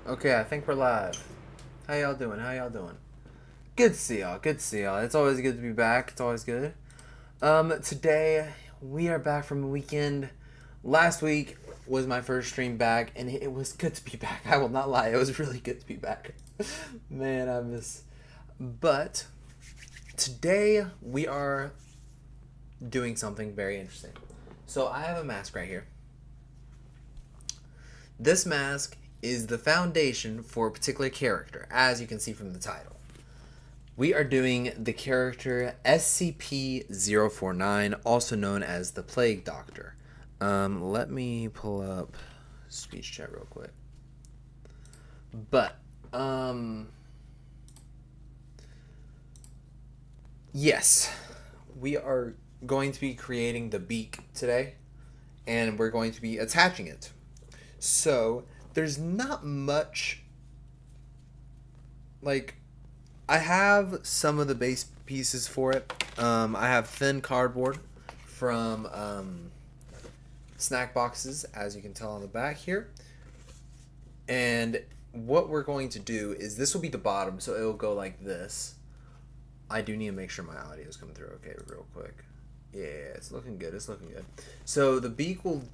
Okay, I think we're live. How y'all doing? How y'all doing? Good to see y'all. Good to see y'all. It's always good to be back. It's always good. Today we are back from the weekend. Last week was my first stream back, and it was good to be back. I will not lie. It was really good to be back. Man, I miss. But today we are doing something very interesting. So I have a mask right here. This mask is the foundation for a particular character, as you can see from the title. We are doing the character SCP-049, also known as the Plague Doctor. Let me pull up speech chat real quick. But, yes, we are going to be creating the beak today, and we're going to be attaching it. So, there's not much, like, I have some of the base pieces for it. I have thin cardboard from snack boxes, as you can tell on the back here. And what we're going to do is this will be the bottom, so it will go like this. I do need to make sure my audio is coming through okay real quick. Yeah, it's looking good. It's looking good. So the beak will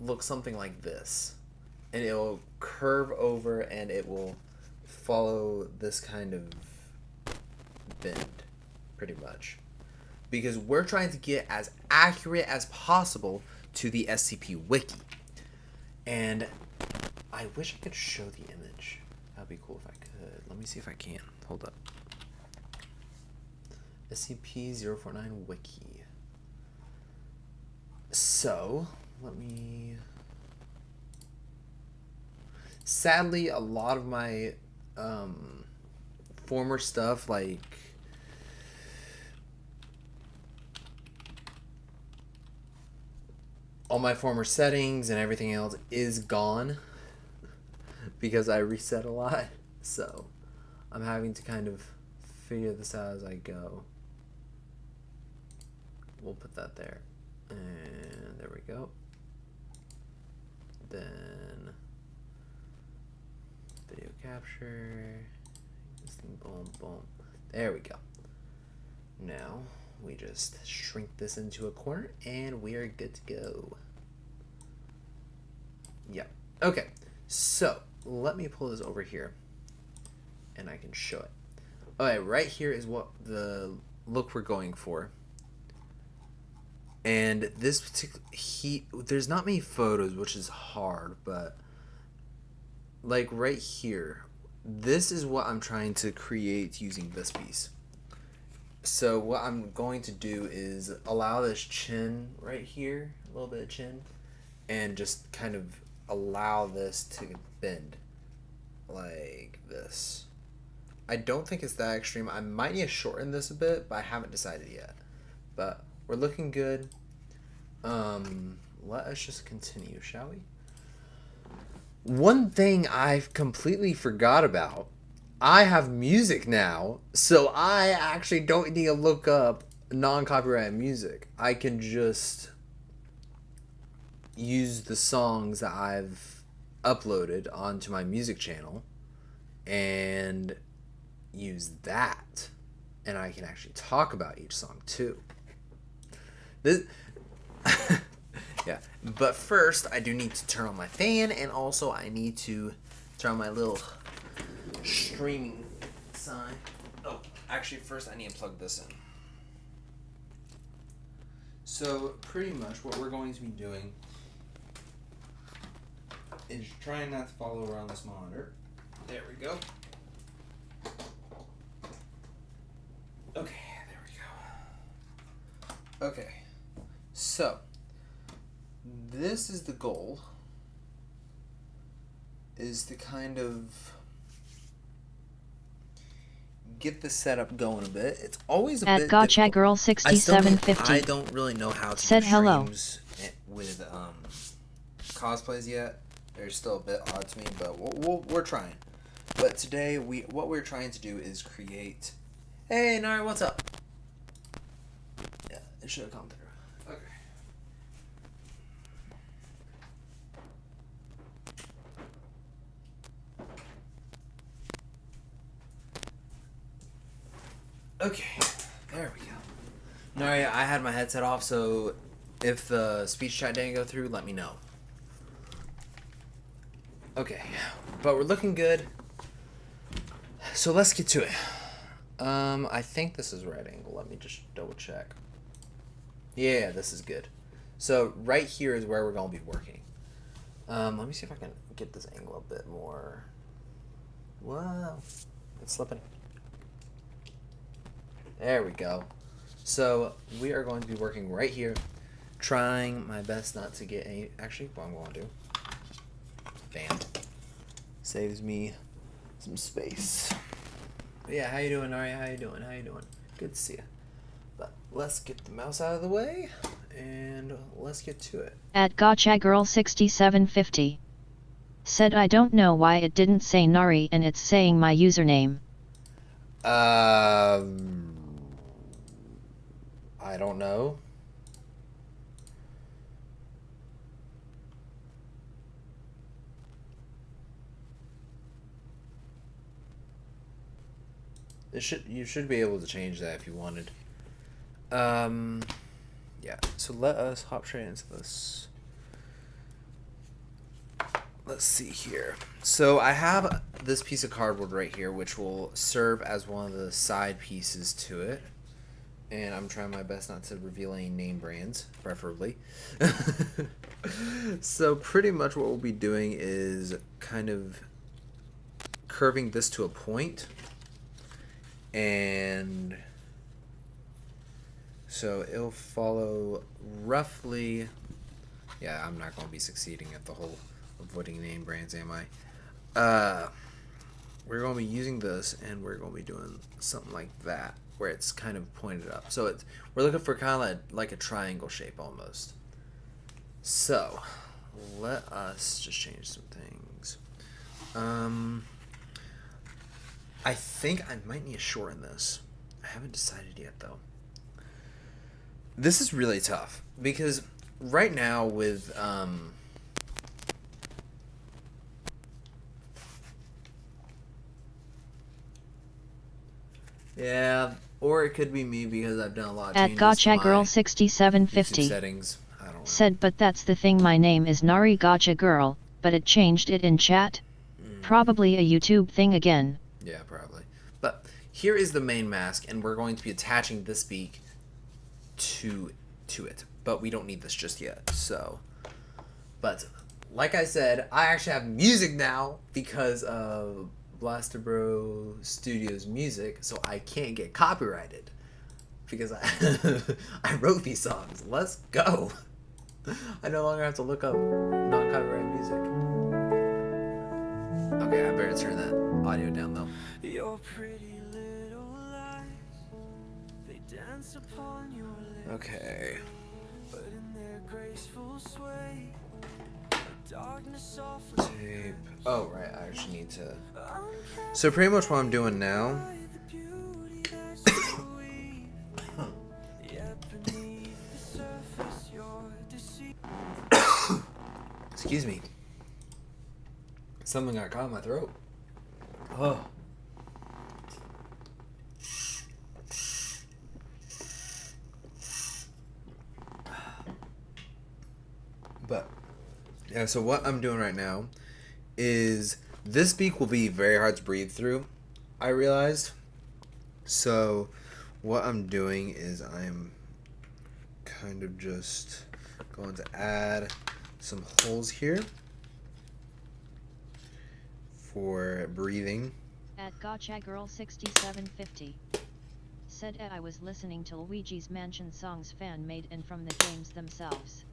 look something like this. And it will curve over and it will follow this kind of bend, pretty much. Because we're trying to get as accurate as possible to the SCP Wiki. And I wish I could show the image. That'd be cool if I could. Let me see if I can. Hold up. SCP-049 Wiki. So, let me... Sadly, a lot of my former stuff, like all my former settings and everything else is gone because I reset a lot. So I'm having to kind of figure this out as I go. We'll put that there. And there we go. Then video capture. This thing, boom, boom. There we go. Now we just shrink this into a corner and we are good to go. Yeah. Okay. So let me pull this over here and I can show it. Alright, right here is what the look we're going for. And this particular there's not many photos, which is hard, but like right here, this is what I'm trying to create using this piece. So what I'm going to do is allow this chin right here, a little bit of chin, and just kind of allow this to bend like this. I don't think it's that extreme. I might need to shorten this a bit, but I haven't decided yet. But we're looking good. Let us just continue, shall we? One thing I completely forgot about, I have music now, so I actually don't need to look up non-copyrighted music. I can just use the songs that I've uploaded onto my music channel and use that. And I can actually talk about each song too. This yeah, but first I do need to turn on my fan, and also I need to turn on my little streaming sign. Oh, actually first I need to plug this in. So pretty much what we're going to be doing is trying not to follow around this monitor. There we go. Okay, there we go. Okay, so this is the goal, is to kind of get the setup going a bit. It's always a At bit Gotcha difficult. Girl 6750 I don't really know how to said do hello. streams with cosplays yet. They're still a bit odd to me, but we're trying. But today what we're trying to do is create. Hey Nari, what's up? Yeah, it should have come through. Okay. Okay, there we go. No, I had my headset off, so if the speech chat didn't go through, let me know. Okay, but we're looking good. So let's get to it. I think this is right angle. Let me just double check. Yeah, this is good. So right here is where we're going to be working. Let me see if I can get this angle a bit more. Wow, it's slipping. There we go. So we are going to be working right here, trying my best not to get any. Actually, what I'm going to do. Bam. Saves me some space. But yeah, how you doing, Ari? How you doing? How you doing? Good to see you. But let's get the mouse out of the way, and let's get to it. At GotchaGirl6750 said I don't know why it didn't say Nari and it's saying my username. I don't know. You should be able to change that if you wanted. Yeah, so let us hop straight into this. Let's see here. So I have this piece of cardboard right here, which will serve as one of the side pieces to it. And I'm trying my best not to reveal any name brands, preferably. So pretty much what we'll be doing is kind of curving this to a point. And so it'll follow roughly. Yeah, I'm not going to be succeeding at the whole avoiding name brands, am I? We're going to be using this, and we're going to be doing something like that, where it's kind of pointed up. So we're looking for kind of like a triangle shape almost. So let us just change some things. I think I might need to shorten this. I haven't decided yet, though. This is really tough because right now with yeah, or it could be me because I've done a lot of At changes to my GotchaGirl6750 settings. I don't know. said but that's the thing, my name is Nari Gotcha Girl, but it changed it in chat. Probably a YouTube thing again. Yeah, probably. But here is the main mask, and we're going to be attaching this beak to it. But we don't need this just yet. So, but like I said, I actually have music now because of BLASTERBRO Studios music, so I can't get copyrighted because I wrote these songs. Let's go. I no longer have to look up non-copyrighted music. Okay, I better turn that audio down though. Your pretty little lies, they dance upon your lips. Okay. But in their graceful sway, darkness tape. Oh right, I actually need to. So pretty much what I'm doing now. Excuse me. Something got caught in my throat. Oh. But yeah, so what I'm doing right now is this beak will be very hard to breathe through, I realized. So what I'm doing is I'm kind of just going to add some holes here for breathing. At GotchaGirl6750 said I was listening to Luigi's Mansion songs fan made and from the games themselves.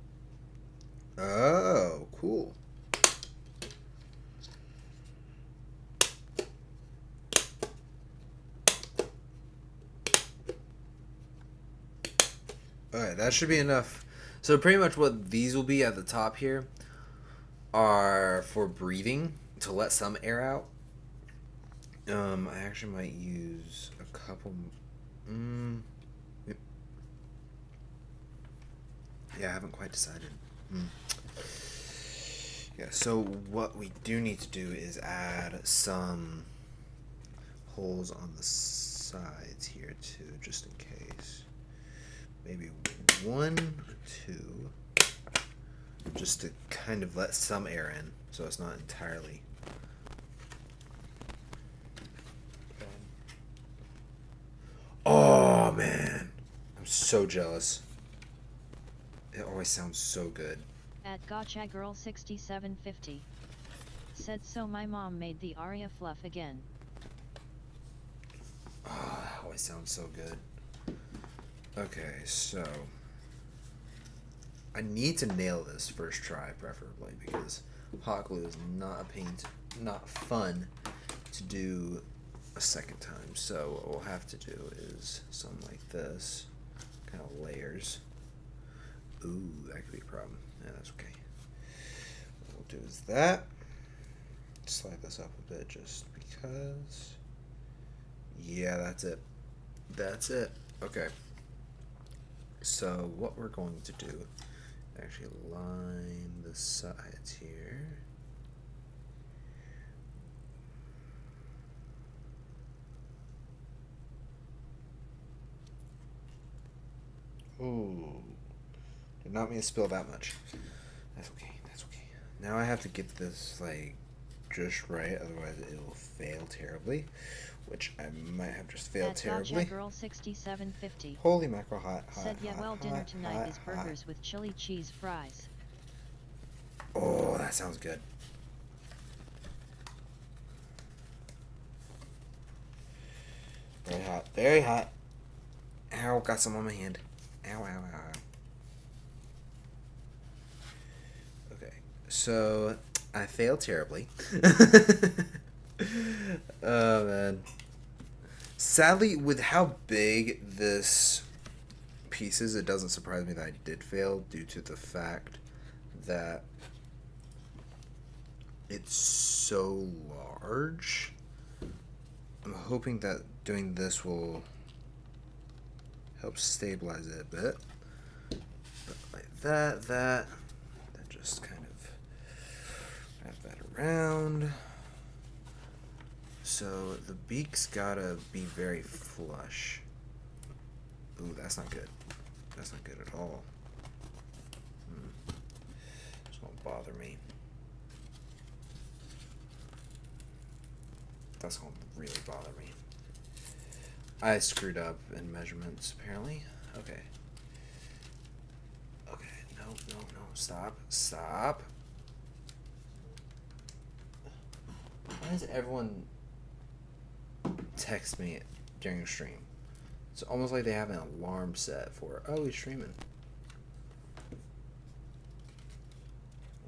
Oh, cool. Alright, that should be enough. So pretty much what these will be at the top here are for breathing, to let some air out. I actually might use a couple. Yeah, I haven't quite decided. Yeah, so what we do need to do is add some holes on the sides here too, just in case. Maybe 1 or 2, just to kind of let some air in, so it's not entirely. Oh man, I'm so jealous. It always sounds so good. At Gotcha Girl 6750 said, so my mom made the Aria fluff again. Oh, that always sounds so good. Okay, so I need to nail this first try, preferably, because hot glue is not fun to do a second time. So what we'll have to do is something like this, kind of layers. Ooh, that could be a problem. Yeah, that's okay. What we'll do is that. Slide this up a bit just because. Yeah, that's it. That's it. Okay. So what we're going to do, actually line the sides here. Ooh. Did not mean to spill that much. That's okay. That's okay. Now I have to get this like just right, otherwise it will fail terribly, which I might have just failed terribly. Gotcha Girl 6750 Holy mackerel, hot. said, yeah, well, hot, dinner tonight hot, is burgers with chili cheese fries. Oh, that sounds good. Very hot. Very hot. Ow, got some on my hand. Ow, ow, ow, ow. Okay, so I failed terribly. Oh, man. Sadly, with how big this piece is, it doesn't surprise me that I did fail due to the fact that it's so large. I'm hoping that doing this will help stabilize it a bit. But like that just kind of wrap that around. So the beak's gotta be very flush. Ooh, that's not good. That's not good at all. This won't bother me. That's gonna really bother me. I screwed up in measurements, apparently. Okay. Okay, no. Stop. Why does everyone text me during a stream? It's almost like they have an alarm set for, oh, he's streaming.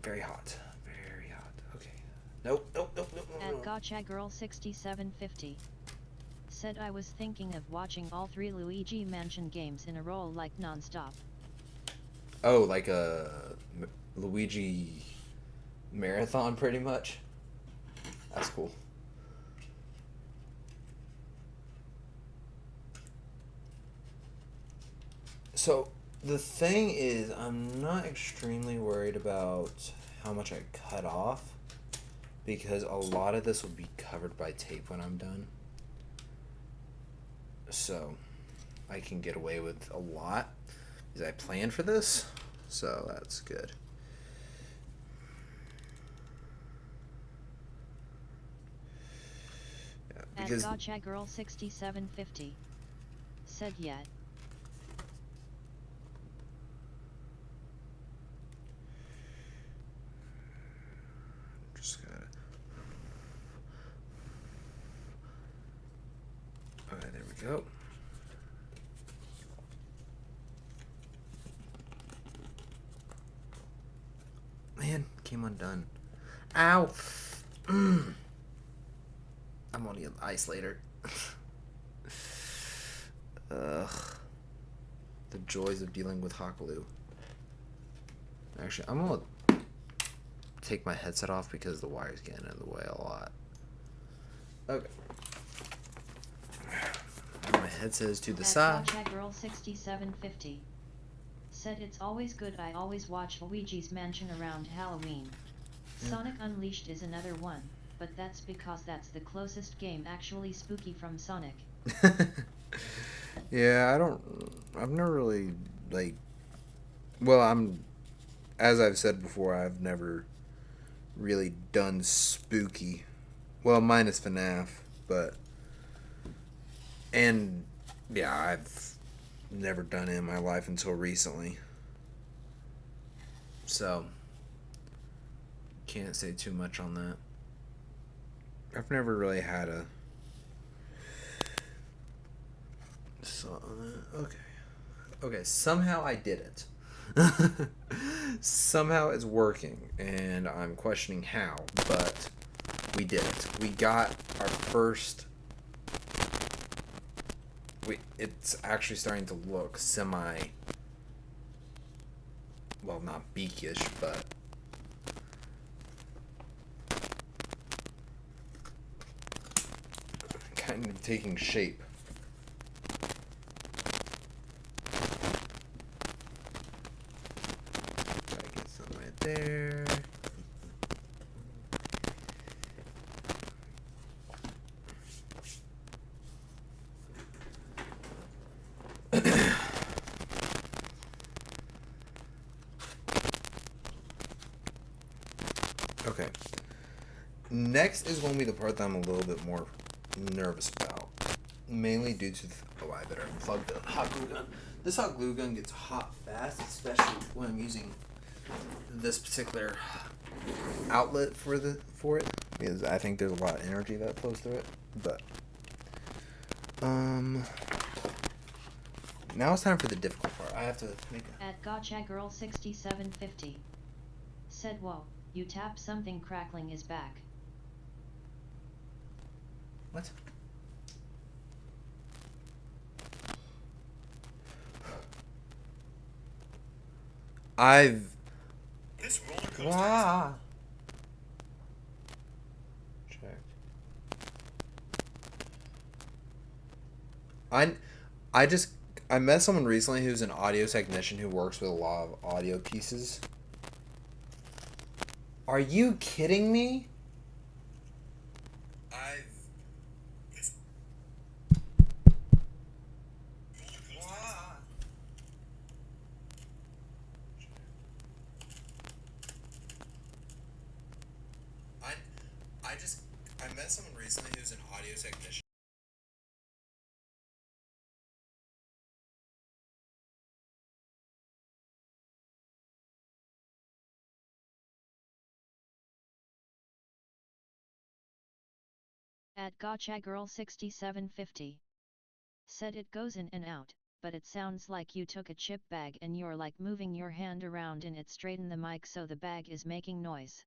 Very hot. Very hot. Okay. Nope. At Gotcha Girl 6750 said, I was thinking of watching all 3 Luigi Mansion games in a row, like non-stop. Oh, like a Luigi marathon, pretty much. That's cool. So the thing is, I'm not extremely worried about how much I cut off, because a lot of this will be covered by tape when I'm done. So I can get away with a lot because I planned for this, so that's good. Yeah, because At Gotcha Girl 6750 said, yet. just gotta. Okay, there we go. Man, came undone. Ow! I'm gonna need ice later. Ugh. The joys of dealing with hot glue. Actually, I'm gonna take my headset off because the wire's getting in the way a lot. Okay. My headset is to the side. Gotcha Girl 6750 said, it's always good. I always watch Luigi's Mansion around Halloween. Sonic Unleashed is another one. but that's because that's the closest game actually spooky from Sonic. Yeah, I've never really, like, well, as I've said before, I've never really done spooky. Well, minus FNAF, but, and, yeah, I've never done it in my life until recently. So, can't say too much on that. I've never really had a. So, okay. Okay, somehow I did it. Somehow it's working, and I'm questioning how, but we did it. We got our first. It's actually starting to look semi. Well, not beakish, but. Kind of taking shape. Gotta get some right there. Okay. Next is going to be the part that I'm a little bit more nervous about. Mainly due to. Oh, I better unplug the hot glue gun. This hot glue gun gets hot fast, especially when I'm using this particular outlet for it, because I think there's a lot of energy that flows through it. But now it's time for the difficult part. I have to make a. At Gotcha Girl 6750 said, "Whoa, you tap something crackling is back." What? I've. This roller coaster. Wow. Check. I I just I met someone recently who's an audio technician who works with a lot of audio pieces. Are you kidding me? I've. This roller coaster. I I met someone recently who's an audio technician. At Gotcha Girl 6750 said, "It goes in and out, but it sounds like you took a chip bag and you're like moving your hand around in it. Straighten the mic so the bag is making noise."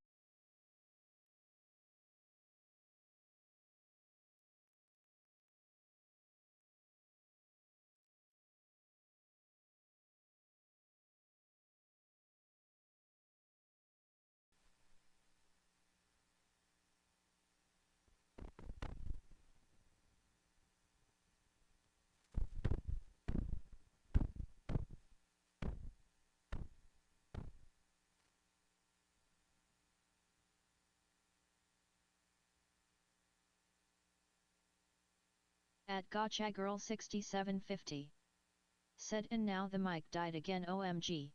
At Gotcha Girl 6750 said, "And now the mic died again, OMG."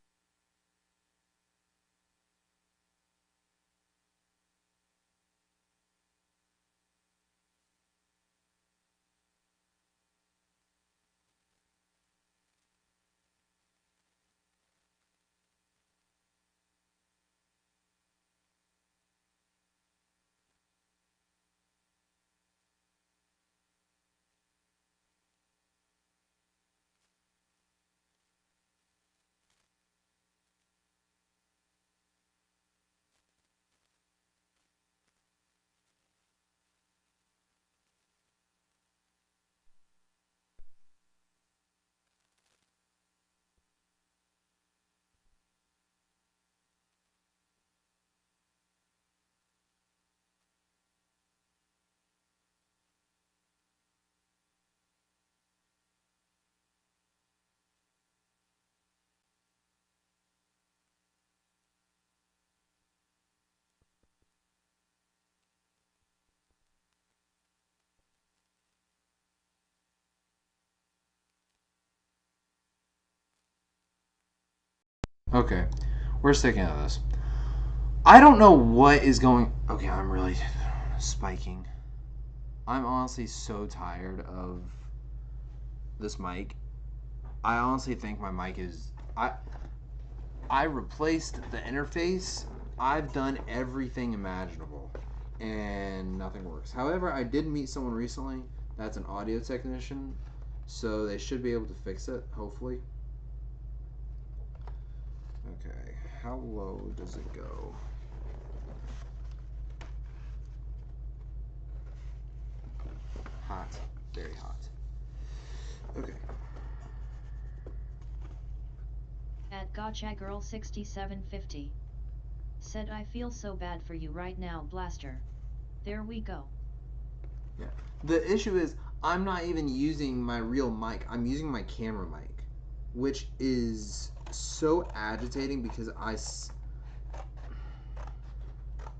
Okay, we're sticking to this. I don't know what is going. Okay, I'm really spiking. I'm honestly so tired of this mic. I honestly think my mic is. I replaced the interface. I've done everything imaginable, and nothing works. However, I did meet someone recently that's an audio technician, so they should be able to fix it, hopefully. Okay, how low does it go? Hot, very hot. Okay. At GotchaGirl6750. Said I feel so bad for you right now, Blaster. There we go. Yeah. The issue is I'm not even using my real mic. I'm using my camera mic, which is so agitating because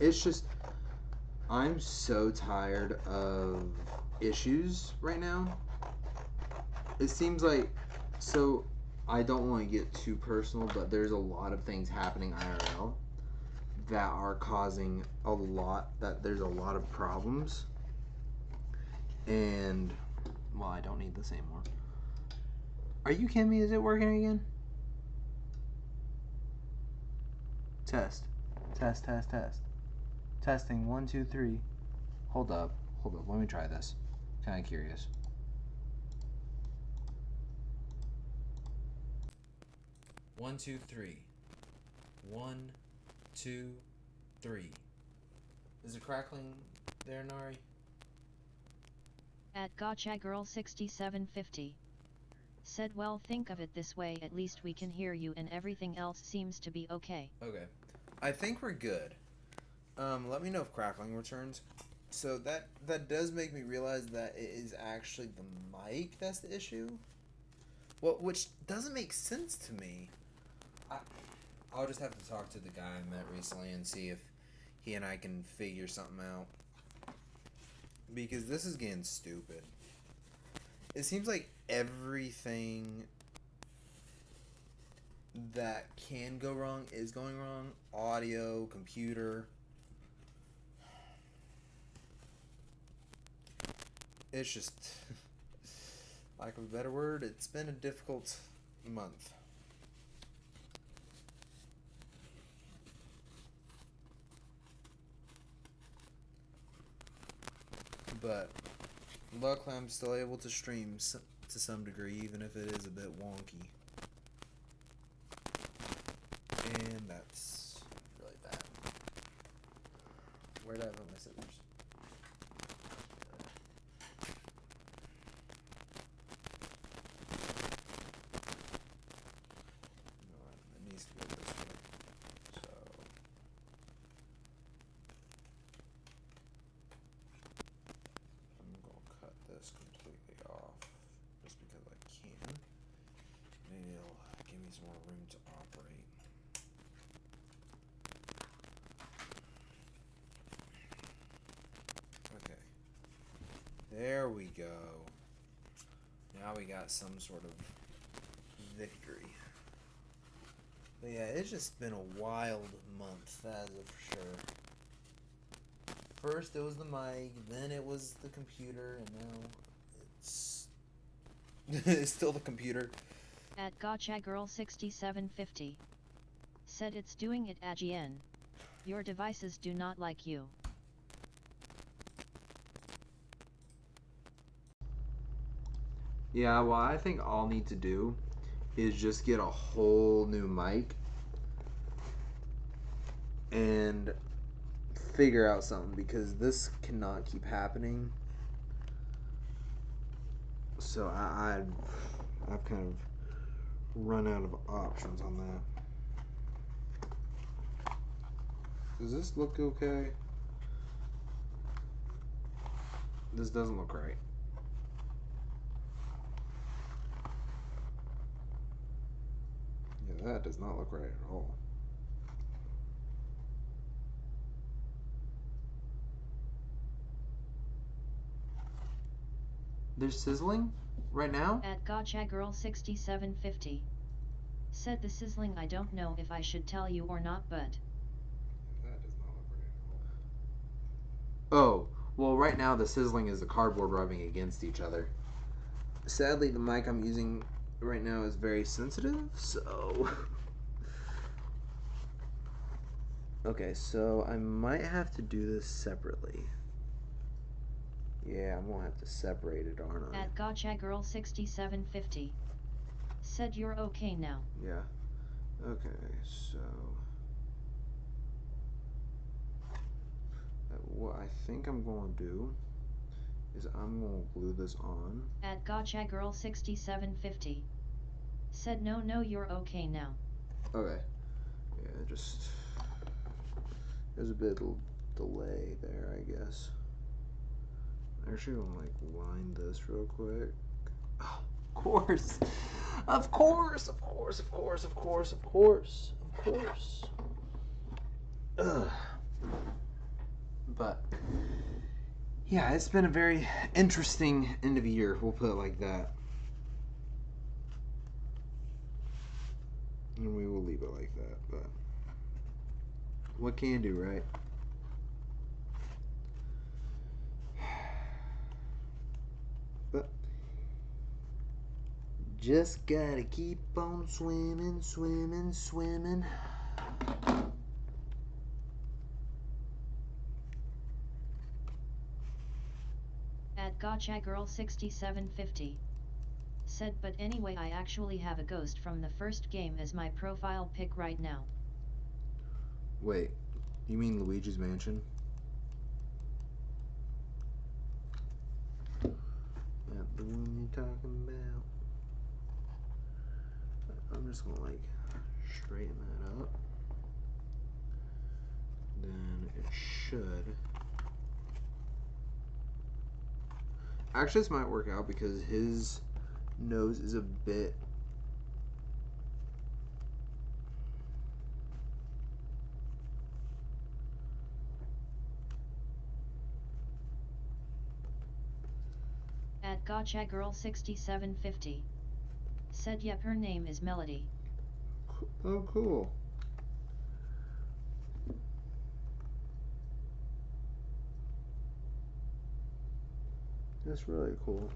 it's just I'm so tired of issues right now. It seems like so I don't want to get too personal, but there's a lot of things happening IRL that are causing there's a lot of problems. And well, I don't need this anymore. Are you kidding me? Is it working again? Test. Test, test, test. Testing 1, 2, 3. Hold up. Hold up. Let me try this. Kind of curious. One, two, three. 1, 2, 3. Is it crackling there, Nari? At GotchaGirl6750. Said well, think of it this way, at least we can hear you and everything else seems to be okay. Okay. I think we're good. Let me know if crackling returns. So that does make me realize that it is actually the mic that's the issue. Well, which doesn't make sense to me. I'll just have to talk to the guy I met recently and see if he and I can figure something out. Because this is getting stupid. It seems like everything that can go wrong is going wrong. Audio, computer. It's just, lack of a better word, it's been a difficult month. But luckily I'm still able to stream to some degree, even if it is a bit wonky. And that's really bad. Where did I put my scissors? It needs to go this way. So I'm gonna cut this completely off just because I can. Maybe it'll give me some more room to operate. Okay. There we go. Now we got some sort of victory. But yeah, it's just been a wild month, that is for sure. First it was the mic, then it was the computer, and now it's it's still the computer. At GotchaGirl6750. Said it's doing it again. Your devices do not like you. Yeah, well, I think all I need to do is just get a whole new mic and figure out something because this cannot keep happening. So I've kind of run out of options on that. Does this look okay? This doesn't look right. Yeah, that does not look right at all. There's sizzling right now? At GotchaGirl6750. Said the sizzling. I don't know if I should tell you or not, but That does not look right at all. Oh, well, right now the sizzling is the cardboard rubbing against each other. Sadly, the mic I'm using right now is very sensitive, so... Okay, so I might have to do this separately. Yeah, I'm gonna have to separate it, aren't I? at Gotcha Girl 6750. Said you're okay now. Yeah. Okay, so... What I think I'm going to do is I'm going to glue this on. At Gotcha Girl 6750. Said no, you're okay now. Okay. Yeah, just... There's a bit of delay there, I guess. Actually, I'm like line this real quick. Oh, of course. Of course, of course, of course, of course, of course, of course. Ugh. But yeah, it's been a very interesting end of year, we'll put it like that. And we will leave it like that, but what can you do, right? But just gotta keep on swimming, swimming, swimming. At Gotcha Girl 6750. Said but anyway, I actually have a ghost from the first game as my profile pic right now. Wait, you mean Luigi's Mansion? That the one you're talking about? I'm just gonna like straighten that up. Then it should. Actually, this might work out because his nose is a bit. At Gotcha Girl 6750. Said yep, her name is Melody. Oh, cool. That's really cool.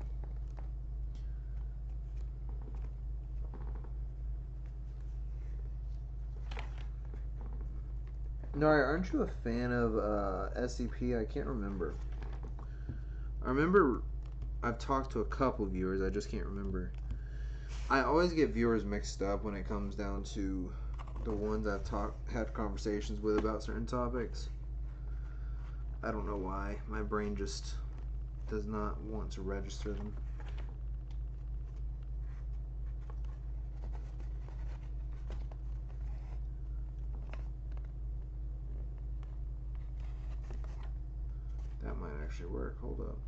No, aren't you a fan of SCP? I can't remember. I remember I've talked to a couple viewers. I just can't remember. I always get viewers mixed up when it comes down to the ones I've had conversations with about certain topics. I don't know why. My brain just does not want to register them. That might actually work. Hold up.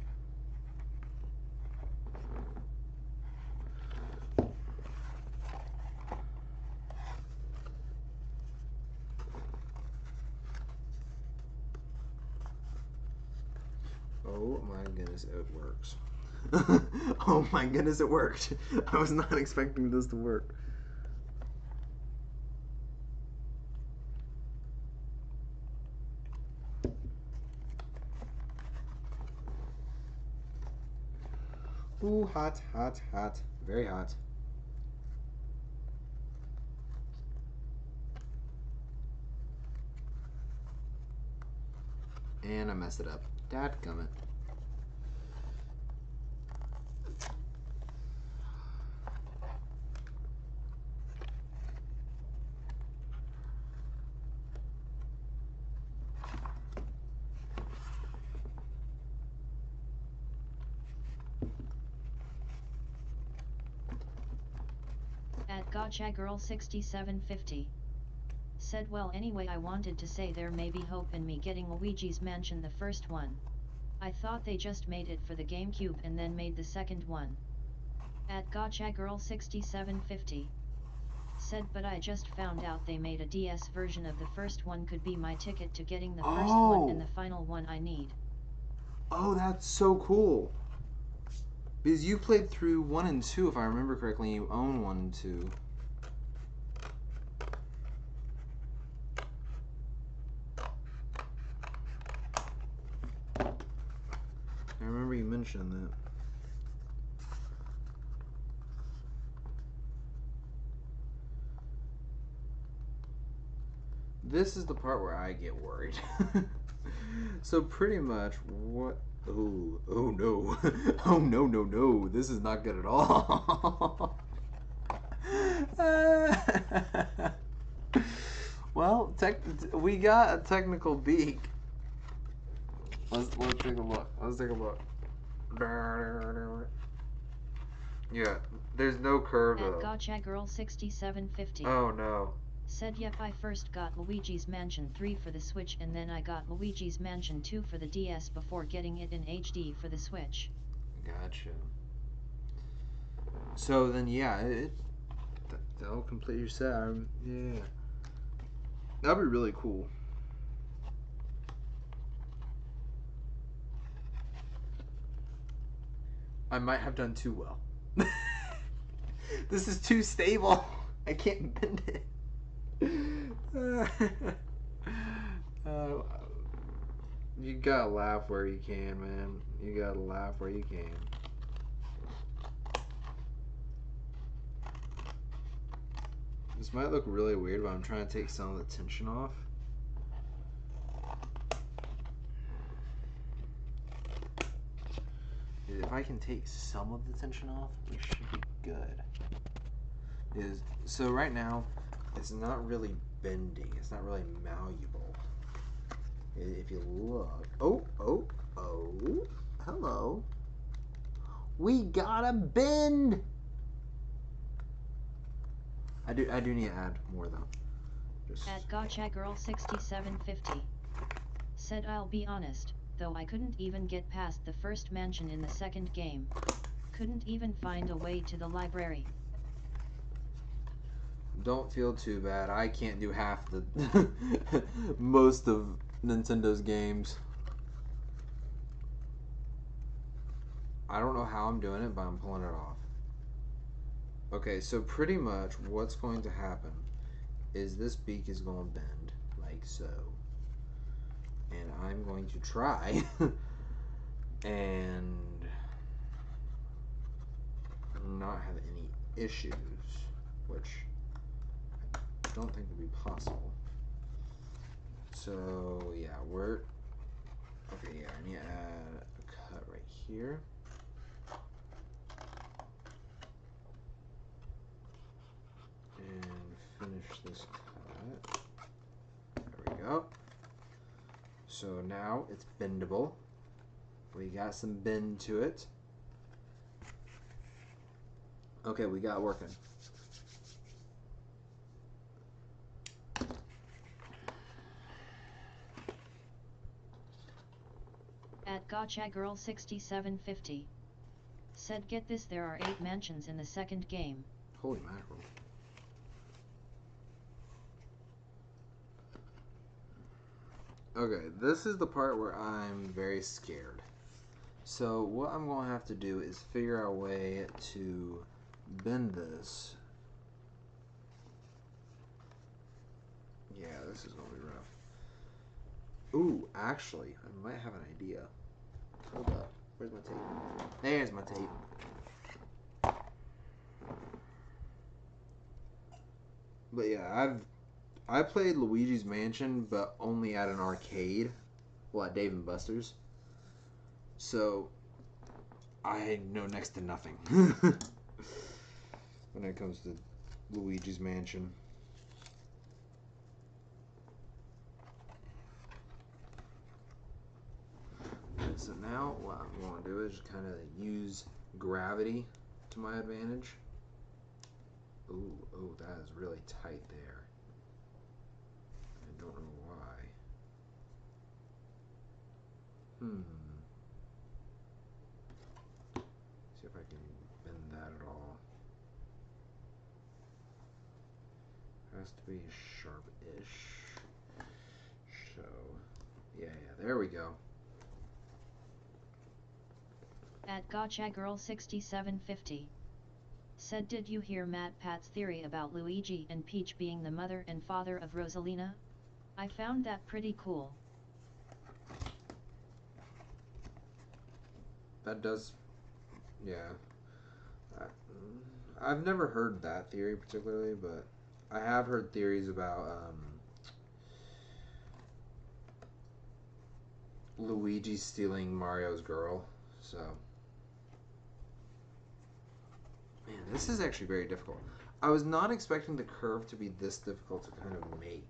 Oh my goodness, it works. Oh my goodness, it worked. I was not expecting this to work. Ooh, hot, hot, hot. Very hot. And I messed it up. Dadgummit. At Gotcha Girl 6750. Said well anyway, I wanted to say there may be hope in me getting Luigi's Mansion, the first one. I thought they just made it for the GameCube and then made the second one. At Gotcha Girl 6750. Said but I just found out they made a DS version of the first one, could be my ticket to getting the first one and the final one I need. Oh, that's so cool. Because you played through 1 and 2, if I remember correctly, and you own 1 and 2. I remember you mentioning that. This is the part where I get worried. So pretty much what... Oh, oh no. Oh no, no, no. This is not good at all. Well, we got a technical beak. Let's take a look. Let's take a look. Yeah, there's no curve At though. Gotcha Girl 6750. Oh no. Said yep, I first got Luigi's Mansion 3 for the Switch and then I got Luigi's Mansion 2 for the DS before getting it in HD for the Switch. Gotcha. So then, yeah, that'll complete your set. Yeah. That'd be really cool. I might have done too well. This is too stable. I can't bend it. You gotta laugh where you can, man. You gotta laugh where you can. This might look really weird, but I'm trying to take some of the tension off. If I can take some of the tension off, we should be good. So right now, it's not really bending. It's not really malleable. If you look, oh, hello. We got a bend. I do need to add more though. At Gotcha Girl 6750. Said I'll be honest, though I couldn't even get past the first mansion in the second game. Couldn't even find a way to the library. Don't feel too bad. I can't do half the most of Nintendo's games. I don't know how I'm doing it, but I'm pulling it off. Okay, so pretty much what's going to happen is this beak is going to bend like so. And I'm going to try and not have any issues, which I don't think would be possible. So yeah, okay, yeah, I need to add a cut right here. And finish this cut. There we go. So now it's bendable. We got some bend to it. Okay, we got it working. At Gotcha Girl 6750. Said get this, there are 8 mansions in the second game. Holy mackerel. Okay, this is the part where I'm very scared. So what I'm going to have to do is figure out a way to bend this. Yeah, this is going to be rough. Ooh, actually, I might have an idea. Hold up. Where's my tape? There's my tape. But yeah, I played Luigi's Mansion, but only at an arcade. Well, at Dave & Buster's. So, I know next to nothing when it comes to Luigi's Mansion. So now, what I'm going to do is just kind of use gravity to my advantage. Ooh, oh, that is really tight there. I don't know why. See if I can bend that at all. Has to be sharp-ish. So, yeah, there we go. At Gotcha Girl 6750. Said did you hear Matt Pat's theory about Luigi and Peach being the mother and father of Rosalina? I found that pretty cool. that does, yeah. I, I've never heard that theory particularly, but I have heard theories about Luigi stealing Mario's girl. So, man, this is actually very difficult. I was not expecting the curve to be this difficult to kind of make.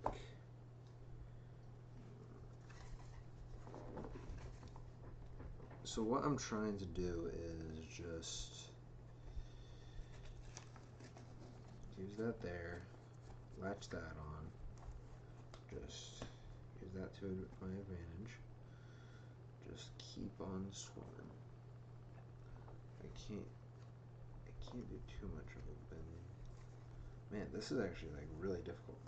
So what I'm trying to do is just use that there, latch that on, just use that to my advantage, just keep on swimming. I can't do too much of a bend. Man, this is actually like really difficult.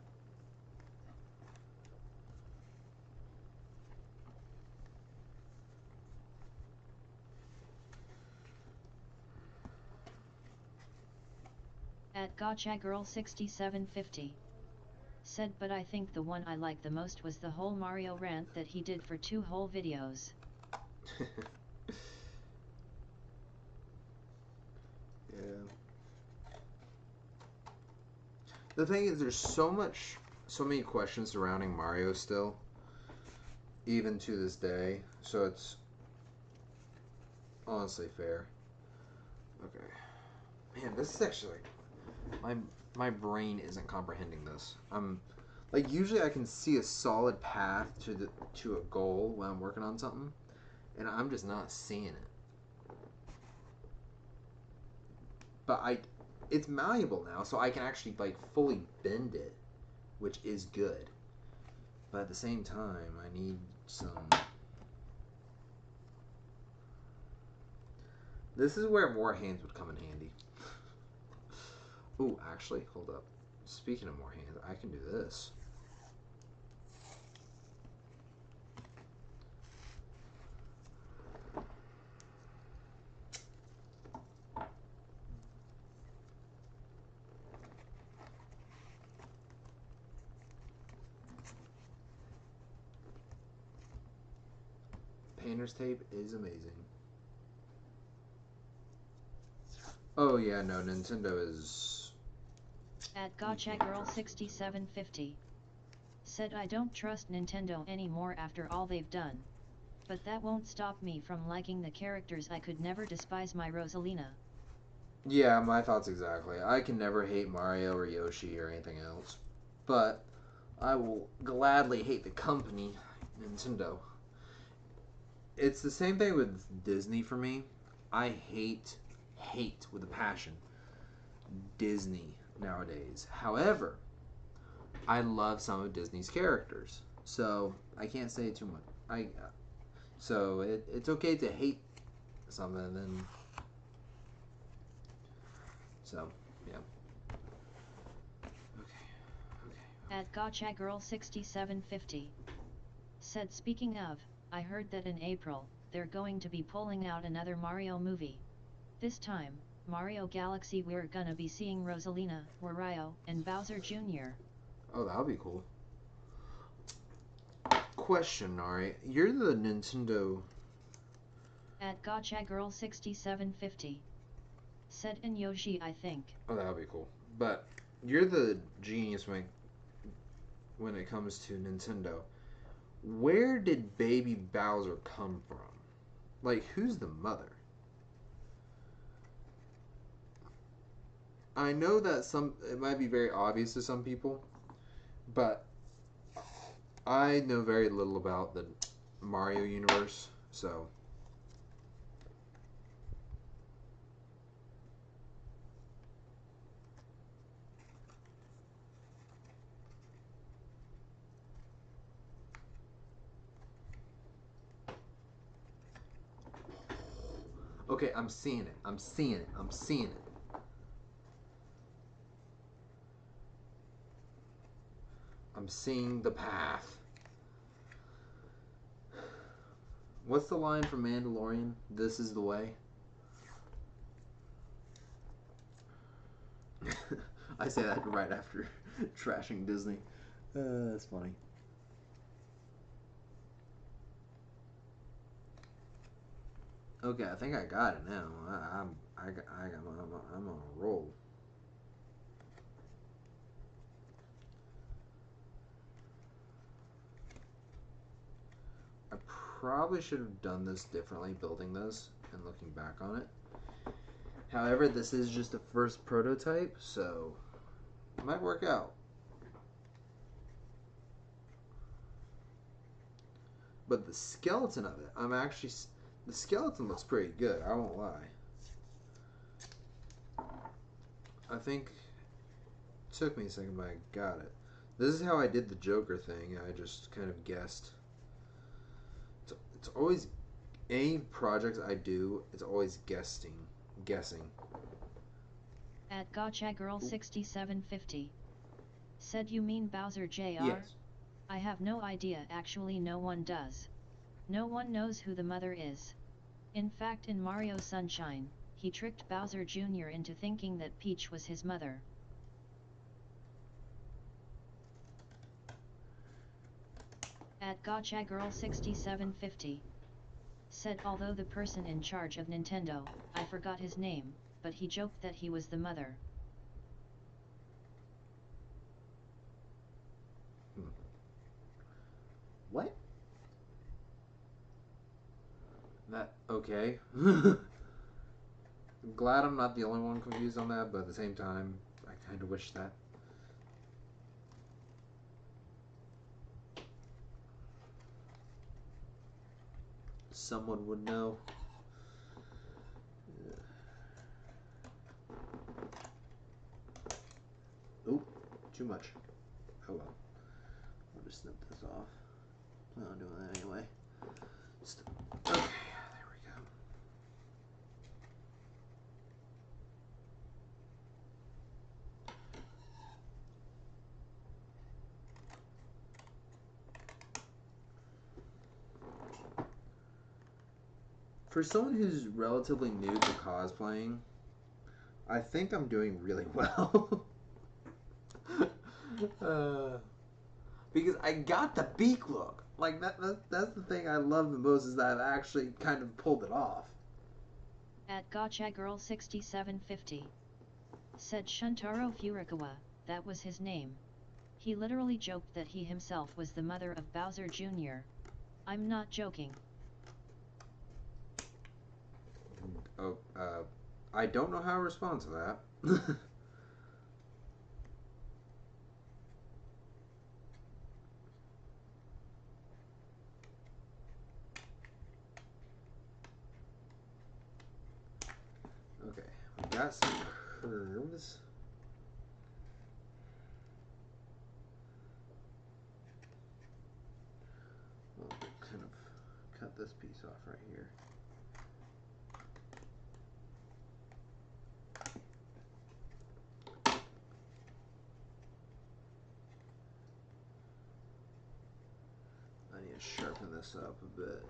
At GotchaGirl6750 said, but I think the one I liked the most was the whole Mario rant that he did for 2 whole videos. Yeah. The thing is, there's so many questions surrounding Mario still, even to this day. So it's honestly fair. Okay. Man, this is actually like my brain isn't comprehending this. Like usually I can see a solid path to a goal when I'm working on something, and I'm just not seeing it. But it's malleable now, so I can actually like fully bend it, which is good. But at the same time, I need some. This is where more hands would come in handy. Ooh, actually, hold up. Speaking of more hands, I can do this. Painter's tape is amazing. Oh yeah, no, Nintendo is... At GotchaGirl6750 said, I don't trust Nintendo anymore after all they've done. But that won't stop me from liking the characters. I could never despise my Rosalina. Yeah, my thoughts exactly. I can never hate Mario or Yoshi or anything else. But I will gladly hate the company, Nintendo. It's the same thing with Disney for me. I hate with a passion Disney nowadays. However, I love some of Disney's characters, so I can't say too much. So it's okay to hate something, and then so yeah. Okay. At GotchaGirl6750 said, speaking of, I heard that in April, they're going to be pulling out another Mario movie. This time, Mario Galaxy. We're gonna be seeing Rosalina, Wario, and Bowser Jr. Oh, that'll be cool. Question, Nari. You're the Nintendo... At GotchaGirl6750 said, in Yoshi, I think. Oh, that'll be cool. But you're the genius when it comes to Nintendo. Where did baby Bowser come from? Like, who's the mother? I know that it might be very obvious to some people, but I know very little about the Mario universe, so... Okay, I'm seeing it. I'm seeing it. I'm seeing it. I'm seeing the path. What's the line from Mandalorian? This is the way. I say that right after trashing Disney. That's funny. Okay, I think I got it now. I'm on a roll. I probably should have done this differently, building this and looking back on it. However, this is just a first prototype, so it might work out. But the skeleton of it, the skeleton looks pretty good, I won't lie. I think it took me a second, but I got it. This is how I did the Joker thing. I just kind of guessed. It's always, any project I do, it's always guessing. At GotchaGirl6750. Said you mean Bowser Jr.? Yes. I have no idea, actually no one does. No one knows who the mother is. In fact, in Mario Sunshine, he tricked Bowser Jr. into thinking that Peach was his mother. At GotchaGirl6750. Said although the person in charge of Nintendo, I forgot his name, but he joked that he was the mother. What? That, okay. I'm glad I'm not the only one confused on that, but at the same time, I kind of wish that. Someone would know. Oop, too much. Oh well. I'll just snip this off. Plan on doing that anyway. Okay, there we go. For someone who's relatively new to cosplaying, I think I'm doing really well. Because I got the beak look. Like that's the thing I love the most, is that I've actually kind of pulled it off. At GotchaGirl6750. Said Shuntaro Furukawa, that was his name. He literally joked that he himself was the mother of Bowser Jr. I'm not joking. Oh, I don't know how to respond to that. Okay, we got some curves. We'll kind of cut this piece off right here. I need to sharpen this up a bit.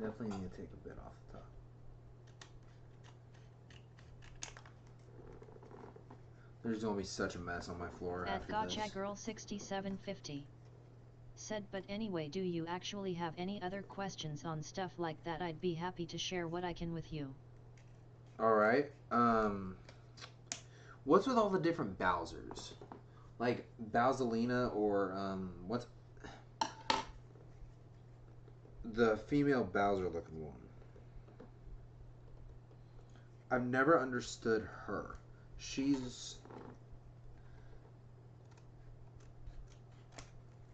Definitely need to take a bit off the top. There's gonna be such a mess on my floor At after this. GotchaGirl6750. Said but anyway, do you actually have any other questions on stuff like that? I'd be happy to share what I can with you. Alright, what's with all the different Bowsers? Like Bowselina or, what's the female Bowser looking one? I've never understood her.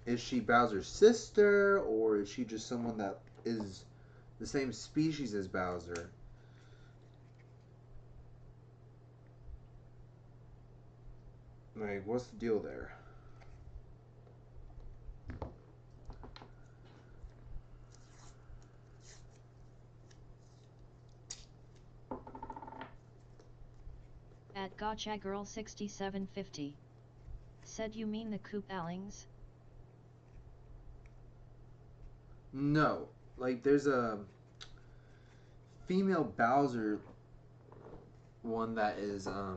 Is she Bowser's sister, or is she just someone that is the same species as Bowser? Like, what's the deal there? At GotchaGirl6750. Said you mean the Koopalings? No. Like, there's a female Bowser one that is let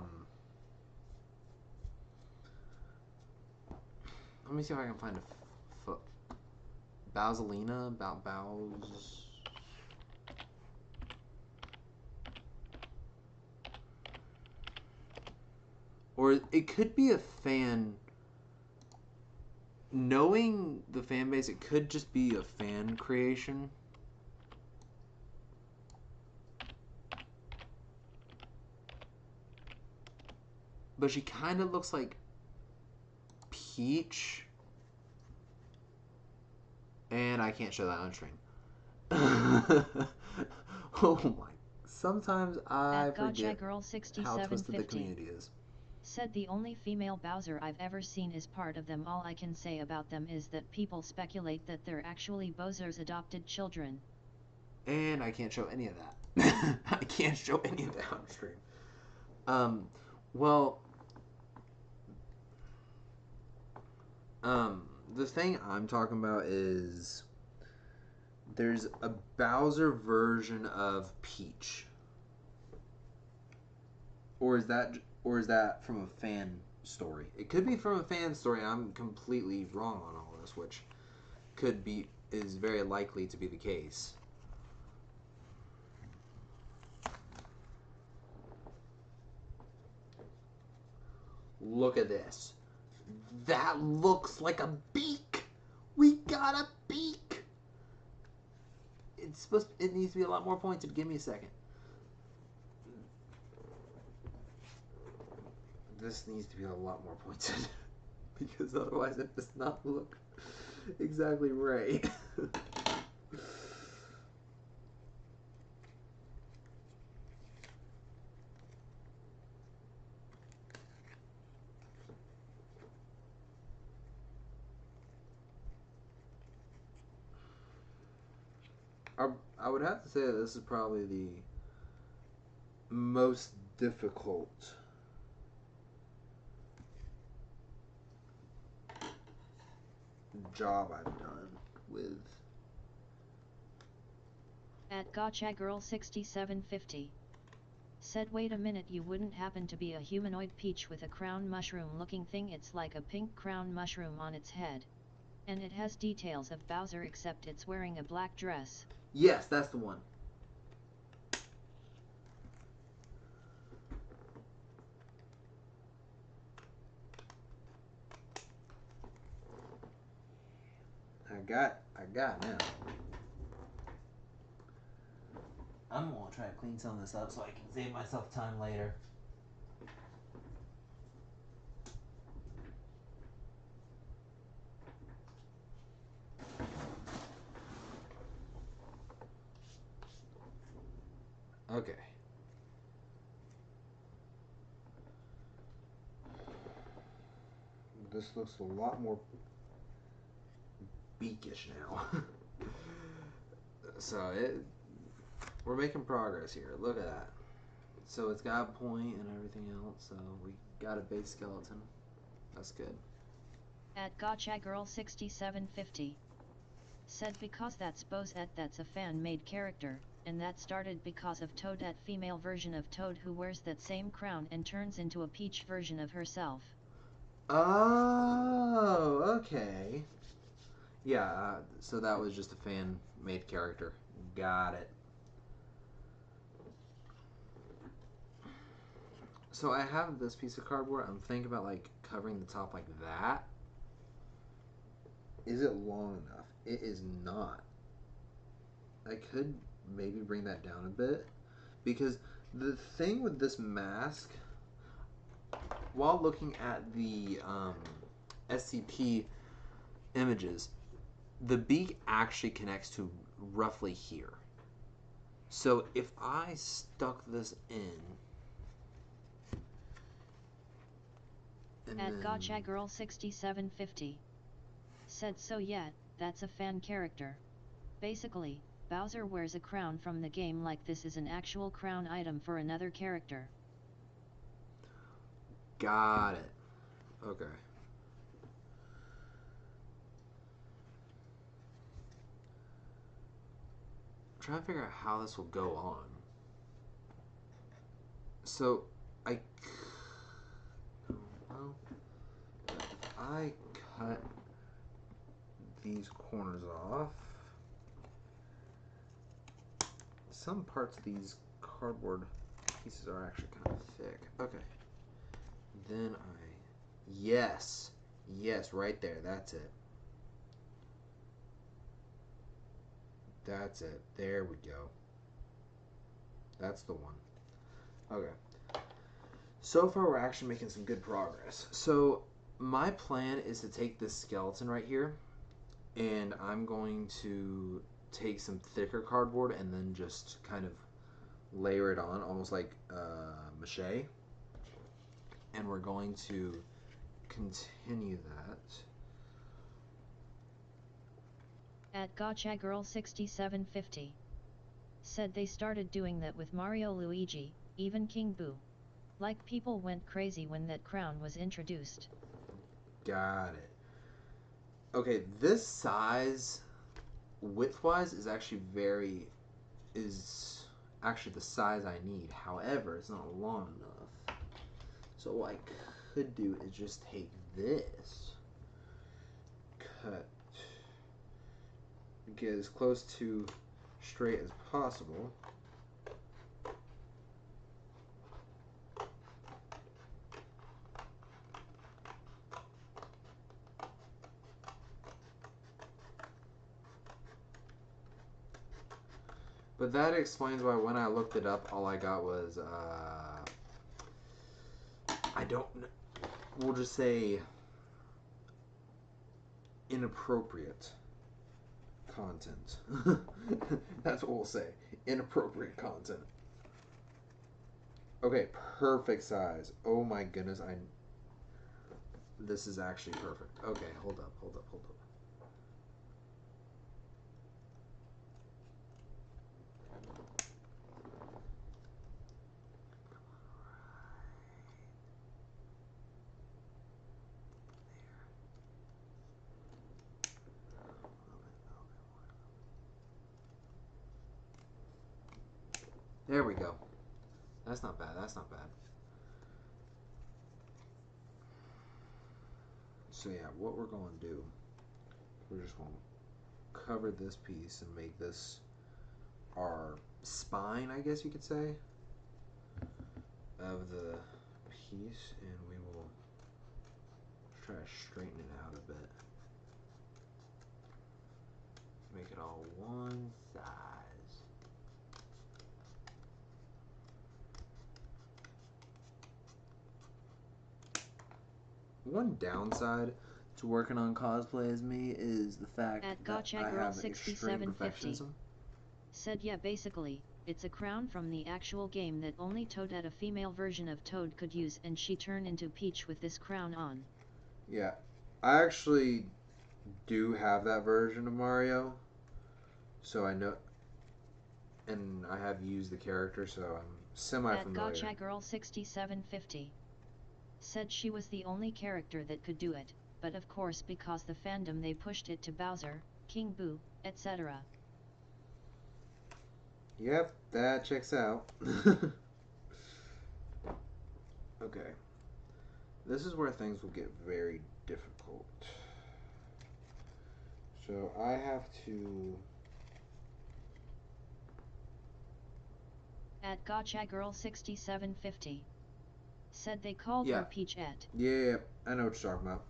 me see if I can find a Bowselina about Bows. Or it could be a fan. Knowing the fan base, it could just be a fan creation. But she kind of looks like Peach. And I can't show that on stream. Oh my. Sometimes I forget how twisted the community is. Said the only female Bowser I've ever seen is part of them. All I can say about them is that people speculate that they're actually Bowser's adopted children. And I can't show any of that. I can't show any of that on stream. Well, the thing I'm talking about is there's a Bowser version of Peach. Or is that from a fan story? It could be from a fan story, and I'm completely wrong on all this, which is very likely to be the case. Look at this. That looks like a beak. We got a beak. It needs to be a lot more pointed. Give me a second. This needs to be a lot more pointed because otherwise it does not look exactly right. I would have to say that this is probably the most difficult job I've done with. At GotchaGirl6750 said, wait a minute, you wouldn't happen to be a humanoid Peach with a crown mushroom looking thing? It's like a pink crown mushroom on its head. And it has details of Bowser except it's wearing a black dress. Yes, that's the one. I got now. I'm gonna try to clean some of this up so I can save myself time later. Okay. This looks a lot more beakish now. So we're making progress here. Look at that. So it's got a point and everything else. So we got a base skeleton. That's good. At GotchaGirl6750 said, because that's Bowsette, that's a fan-made character, and that started because of Toadette, female version of Toad who wears that same crown and turns into a Peach version of herself. Oh, okay. Yeah, so that was just a fan-made character. Got it. So I have this piece of cardboard. I'm thinking about like covering the top like that. Is it long enough? It is not. I could maybe bring that down a bit because the thing with this mask, while looking at the SCP images, the beak actually connects to roughly here. So if I stuck this in, at GotchaGirl6750 said, so yeah, that's a fan character. Basically, Bowser wears a crown from the game like this is an actual crown item for another character. Got it. Okay. trying to figure out how this will go on. So, well, if I cut these corners off, some parts of these cardboard pieces are actually kind of thick. Okay. Then yes, right there. That's it. That's it. There we go. That's the one. Okay. So far, we're actually making some good progress. So, my plan is to take this skeleton right here, and I'm going to take some thicker cardboard and then just kind of layer it on, almost like mache. And we're going to continue that. At GotchaGirl6750 said they started doing that with Mario, Luigi, even King Boo. Like people went crazy when that crown was introduced. Got it. Okay, this size, width-wise, is actually actually the size I need. However, it's not long enough. So what I could do is just take this, cut, get as close to straight as possible. But that explains why when I looked it up, all I got was, I don't know, we'll just say inappropriate content. That's what we'll say. Inappropriate content. Okay, perfect size. Oh my goodness, this is actually perfect. Okay, hold up. There we go. That's not bad. So yeah, what we're going to do, we're just going to cover this piece and make this our spine, I guess you could say, of the piece, and we will try to straighten it out a bit. Make it all one size. One downside to working on cosplay as me is the fact At that I have extreme 6750 perfectionism. said yeah, basically, it's a crown from the actual game that only Toad had a female version of Toad could use, and she turned into Peach with this crown on. Yeah, I actually do have that version of Mario, so I know, and I have used the character, so I'm semi-familiar. At GotchaGirl6750 said she was the only character that could do it, but of course because the fandom they pushed it to Bowser, King Boo, etc. Yep, that checks out. Okay, this is where things will get very difficult. So I have to... At GotchaGirl6750 said they called her Peachette. Yeah, I know what you're talking about.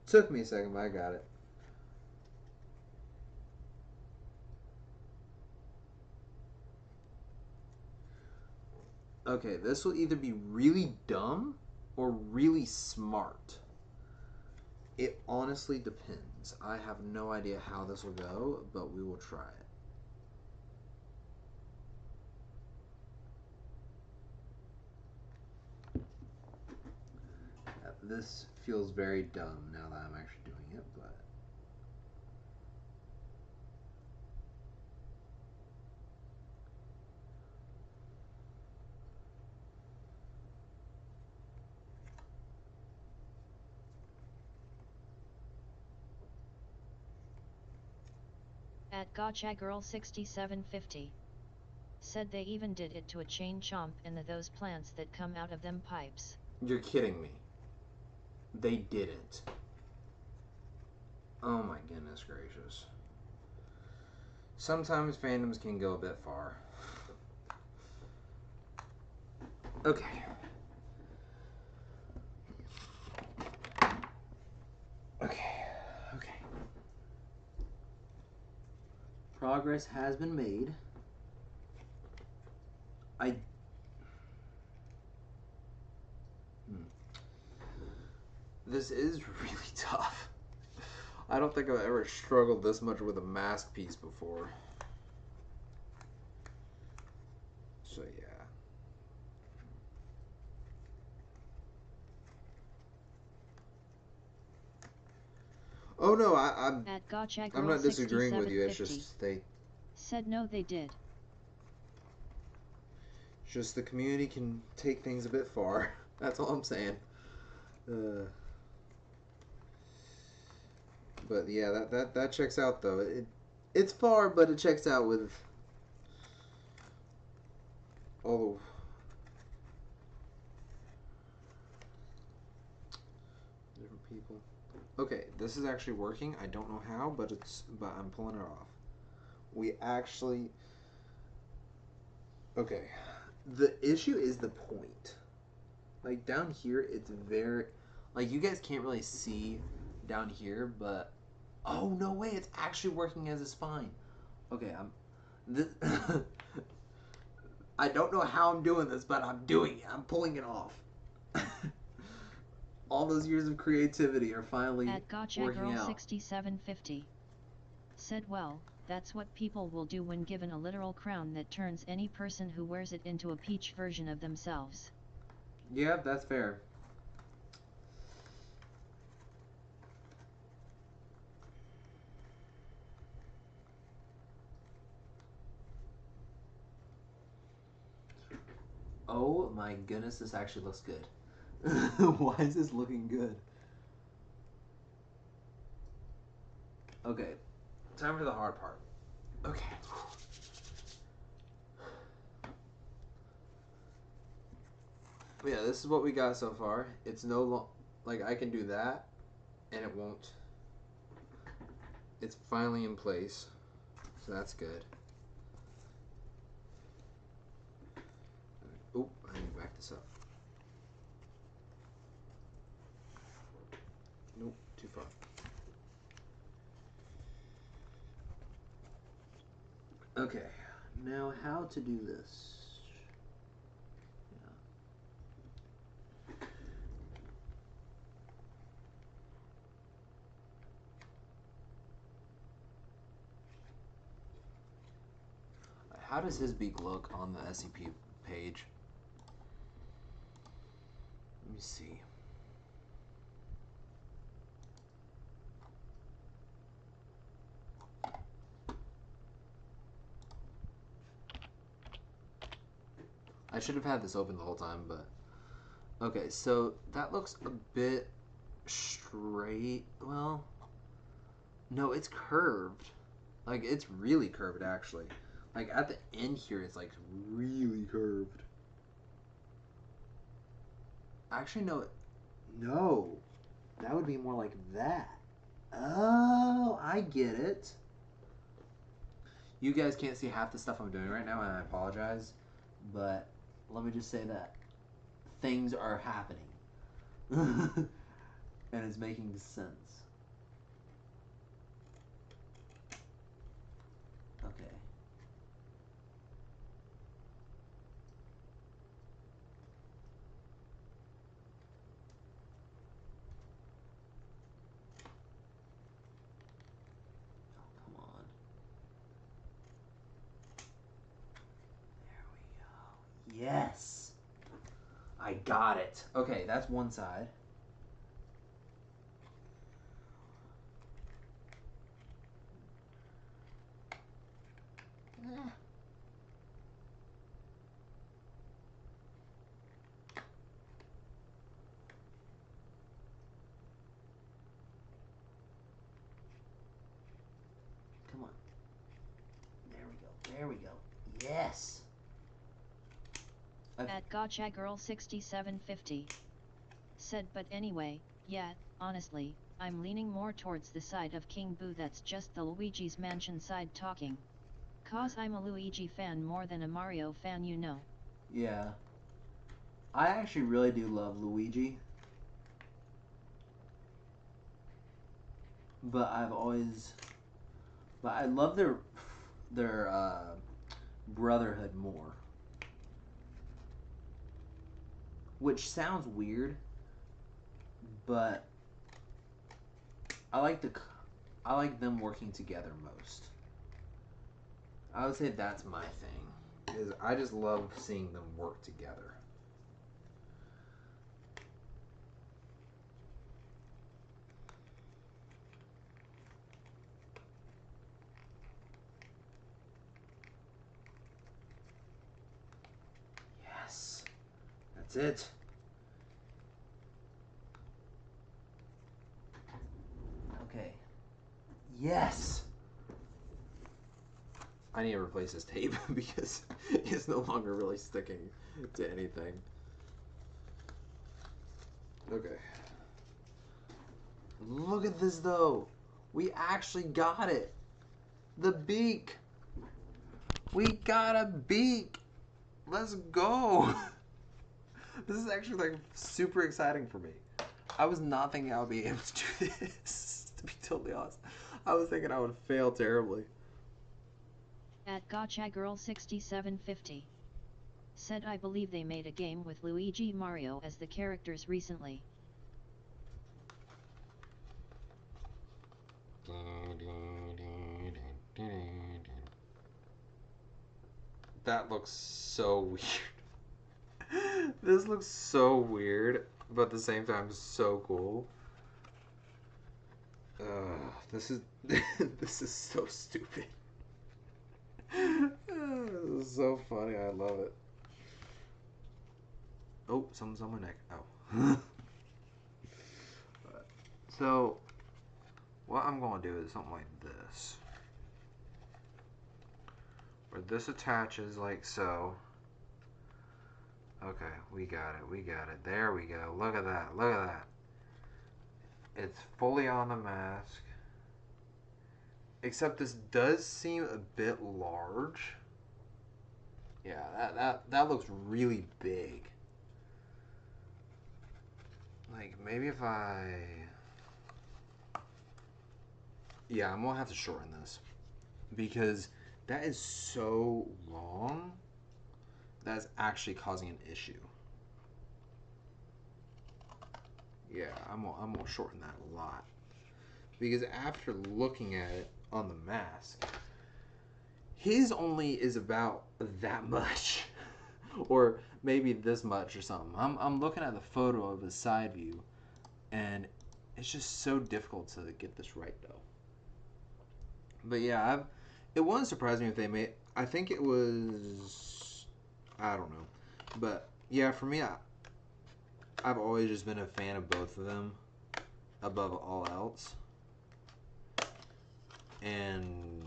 Took me a second, but I got it. Okay, this will either be really dumb or really smart. It honestly depends. I have no idea how this will go, but we will try it. This feels very dumb now that I'm actually doing it, but... At GotchaGirl6750. Said they even did it to a chain chomp in those plants that come out of them pipes. You're kidding me. They didn't. Oh my goodness gracious. Sometimes fandoms can go a bit far. Okay. Okay. Progress has been made. This is really tough. I don't think I've ever struggled this much with a mask piece before. So yeah. Oh no, I'm not disagreeing with you. It's just they said no, they did. Just the community can take things a bit far. That's all I'm saying. But yeah, that checks out though. It's far, but it checks out with all the different people. Okay, this is actually working. I don't know how, but I'm pulling it off. We actually. Okay, the issue is the point. Like down here, it's very, like you guys can't really see down here, but oh no way, it's actually working as a spine. Okay, I don't know how I'm doing this, but I'm doing it. I'm pulling it off. All those years of creativity are finally At working out. GotchaGirl6750. Said well, that's what people will do when given a literal crown that turns any person who wears it into a peach version of themselves. Yeah, that's fair. Oh my goodness, this actually looks good. Why is this looking good? Okay, time for the hard part. Okay. Yeah, this is what we got so far. It's no like I can do that, and it won't. It's finally in place, so that's good. Oop, I need to back this up. Nope, too far. Okay, now how to do this? How does his beak look on the SCP page? Let me see. I should have had this open the whole time, but okay, so that looks a bit straight. Well, no, it's curved. Like it's really curved actually. Like at the end here, it's like really curved. Actually, no, that would be more like that. Oh, I get it. You guys can't see half the stuff I'm doing right now, and I apologize, but let me just say that things are happening, and it's making sense. Okay. Come on. There we go. Yes. I got it. Okay, that's one side. Come on. There we go. Yes. At Gotcha Girl 6750. Said but anyway, yeah, honestly, I'm leaning more towards the side of King Boo. That's just the Luigi's Mansion side talking. Cause I'm a Luigi fan more than a Mario fan, you know. Yeah. I actually really do love Luigi. But I love their brotherhood more. Which sounds weird, but I like them working together most. I would say that's my thing. Is I just love seeing them work together. Yes. That's it. Okay. Yes. I need to replace this tape because it's no longer really sticking to anything. Okay. Look at this though. We actually got it. The beak. We got a beak. Let's go. This is actually like super exciting for me. I was not thinking I would be able to do this, to be totally honest. I was thinking I would fail terribly. At Gotcha Girl 6750. Said I believe they made a game with Luigi Mario as the characters recently. That looks so weird. This looks so weird, but at the same time so cool. This is this is so stupid. This is so funny. I love it. Oh, someone's on my neck. Oh. So, what I'm going to do is something like this. Where this attaches like so. Okay, we got it. We got it. There we go. Look at that. Look at that. It's fully on the mask. Except this does seem a bit large. Yeah, that looks really big. Like, maybe if I... Yeah, I'm gonna have to shorten this. Because that is so long, that's actually causing an issue. Yeah, I'm gonna shorten that a lot. Because after looking at it on the mask, his only is about that much. Or maybe this much or something. I'm looking at the photo of his side view, and it's just so difficult to get this right though. But yeah, it wouldn't surprise me if they made. I think it was, I don't know, but yeah, for me, I've always just been a fan of both of them above all else, and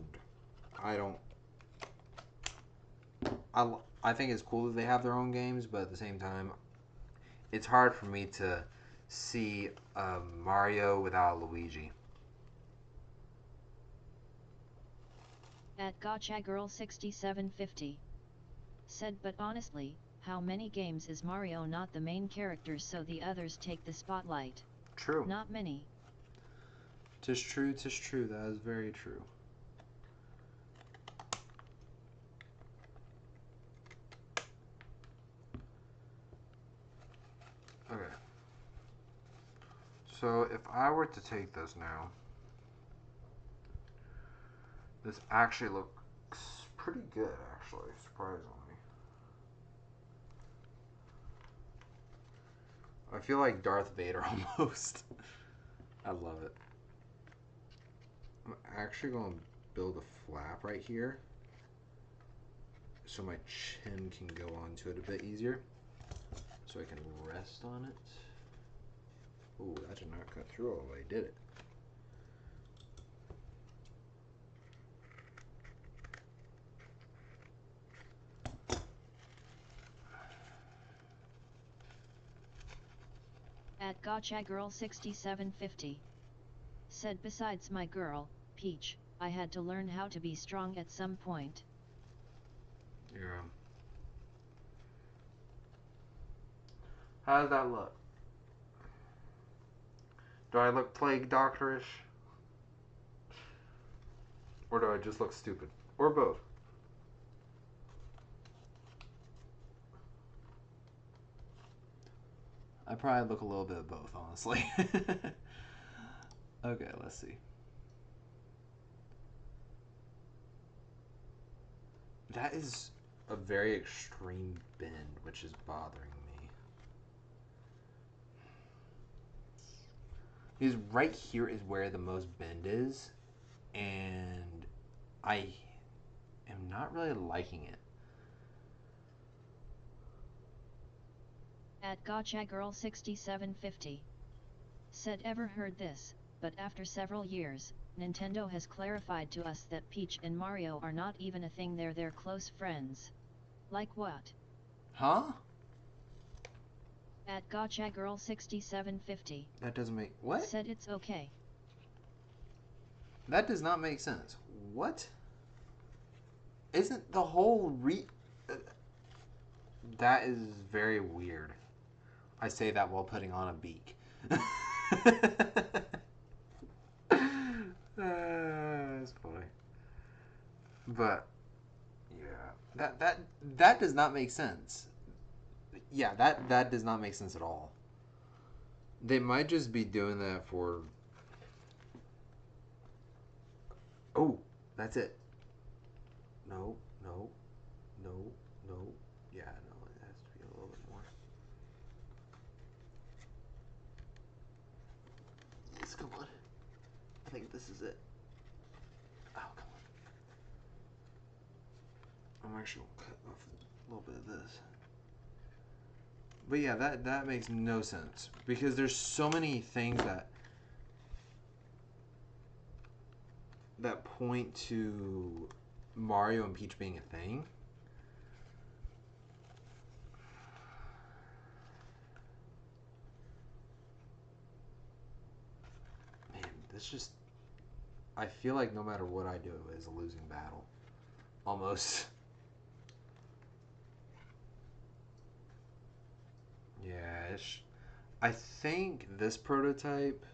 I don't. I think it's cool that they have their own games, but at the same time, it's hard for me to see Mario without Luigi. At Gotcha Girl 6750. Said but honestly, how many games is Mario not the main character so the others take the spotlight? True. Not many. 'Tis true, 'tis true. That is very true. Okay. So if I were to take this now, this actually looks pretty good, actually, surprisingly. I feel like Darth Vader almost. I love it. I'm actually going to build a flap right here so my chin can go onto it a bit easier. So I can rest on it. Ooh, that did not cut through all the way, did it? Gotcha Girl 6750. Said besides my girl, Peach, I had to learn how to be strong at some point. Yeah. How does that look? Do I look plague doctorish? Or do I just look stupid? Or both? I probably look a little bit of both, honestly. Okay, let's see. That is a very extreme bend, which is bothering me. Because right here is where the most bend is, and I am not really liking it. At Gotcha Girl 6750. Said ever heard this, but after several years, Nintendo has clarified to us that Peach and Mario are not even a thing, they're close friends. Like what? Huh? At Gotcha Girl 6750. That doesn't make... What? Said it's okay. That does not make sense. What? Isn't the whole That is very weird. I say that while putting on a beak. That's funny. But yeah, that does not make sense. Yeah, that does not make sense at all. They might just be doing that for... Oh, that's it. No, no, no, no. Yeah, no, it has to be a little bit more. Yes, come on. I think this is it. Oh, come on. I'm actually gonna cut off a little bit of this. But yeah, that makes no sense. Because there's so many things that point to Mario and Peach being a thing. Man, that's just... I feel like no matter what I do, it's a losing battle. Almost. Yeah, I think this prototype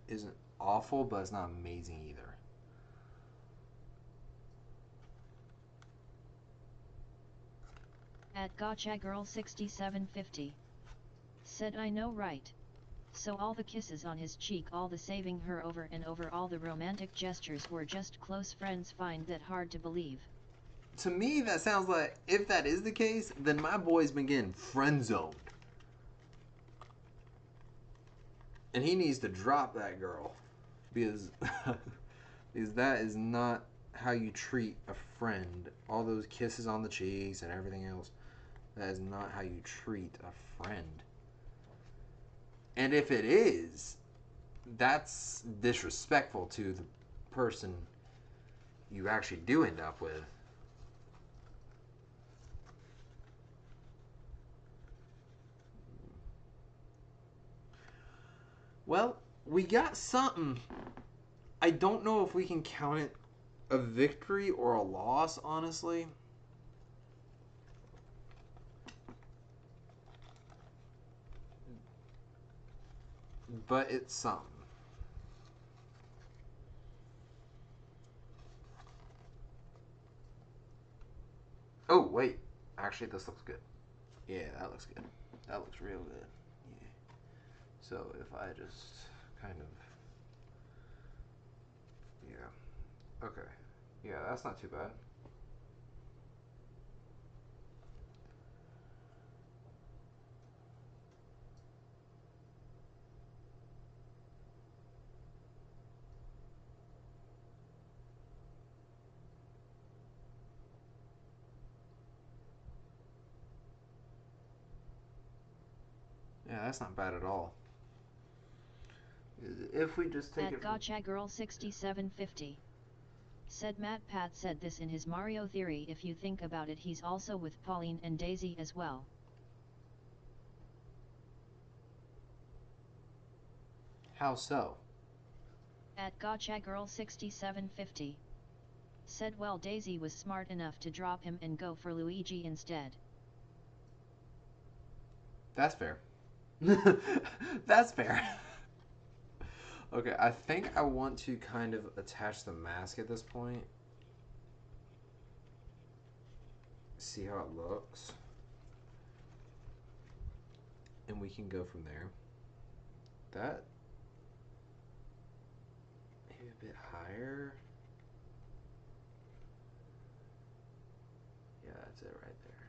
isn't awful, but it's not amazing either. At Gotcha Girl 6750. Said I know right. So all the kisses on his cheek, all the saving her over and over, all the romantic gestures were just close friends, find that hard to believe. To me, that sounds like, if that is the case, then my boy's been getting friend-zoned. And he needs to drop that girl. Because, because that is not how you treat a friend. All those kisses on the cheeks and everything else. That is not how you treat a friend. And if it is, that's disrespectful to the person you actually do end up with. Well, we got something. I don't know if we can count it a victory or a loss, honestly. But it's something. Oh, wait. Actually, this looks good. Yeah, that looks good. That looks real good. Yeah. So if I just kind of... Yeah. Okay. Yeah, that's not too bad. Yeah, that's not bad at all. If we just take At it... Gotcha Girl 6750. Said Matt Pat said this in his Mario theory, if you think about it, he's also with Pauline and Daisy as well. How so? At GotchaGirl6750. Said well Daisy was smart enough to drop him and go for Luigi instead. That's fair. That's fair. Okay, I think I want to kind of attach the mask at this point. See how it looks. And we can go from there. That maybe a bit higher. Yeah, that's it right there.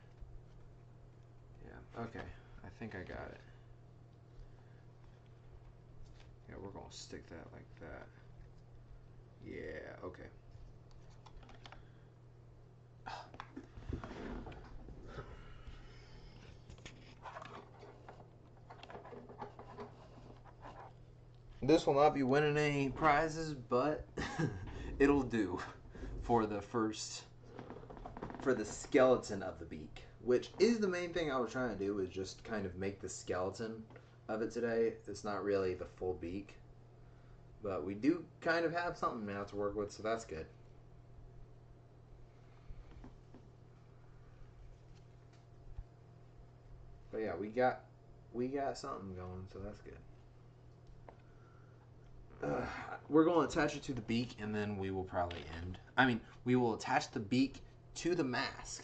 Yeah, okay. I think I got it. Yeah, we're gonna stick that like that. Yeah, okay. This will not be winning any prizes, but it'll do for the skeleton of the beak, which is the main thing I was trying to do, is just kind of make the skeleton of it today. It's not really the full beak, but we do kind of have something now to work with, so that's good. But yeah, we got something going, so that's good. We're going to attach it to the beak, and then we will probably end. I mean, we will attach the beak to the mask.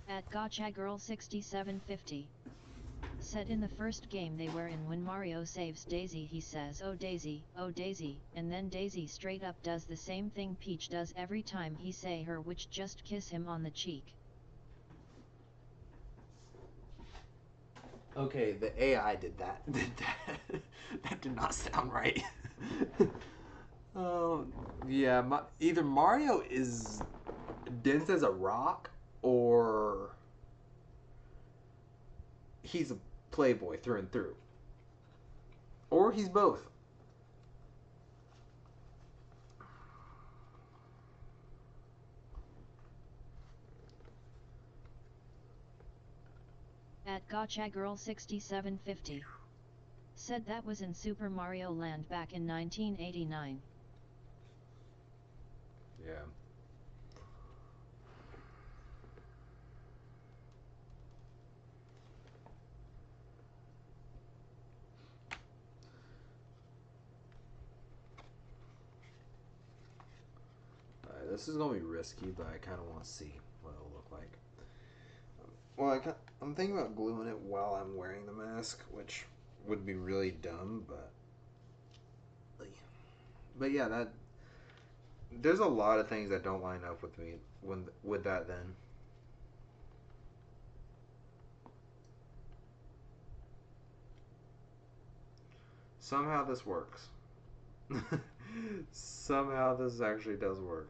At GotchaGirl6750. Said in the first game they were in, when Mario saves Daisy he says oh Daisy, and then Daisy straight up does the same thing Peach does every time he say her, which just kiss him on the cheek. Okay, the AI did that. That did not sound right. Yeah, either Mario is dense as a rock, or he's a playboy through and through. Or he's both. At GotchaGirl6750. Said that was in Super Mario Land back in 1989. Yeah. Alright, this is going to be risky, but I kind of want to see what it'll look like. Well, I'm thinking about gluing it while I'm wearing the mask, which would be really dumb, but yeah, that there's a lot of things that don't line up with me with that then. Somehow this works. Somehow this actually does work.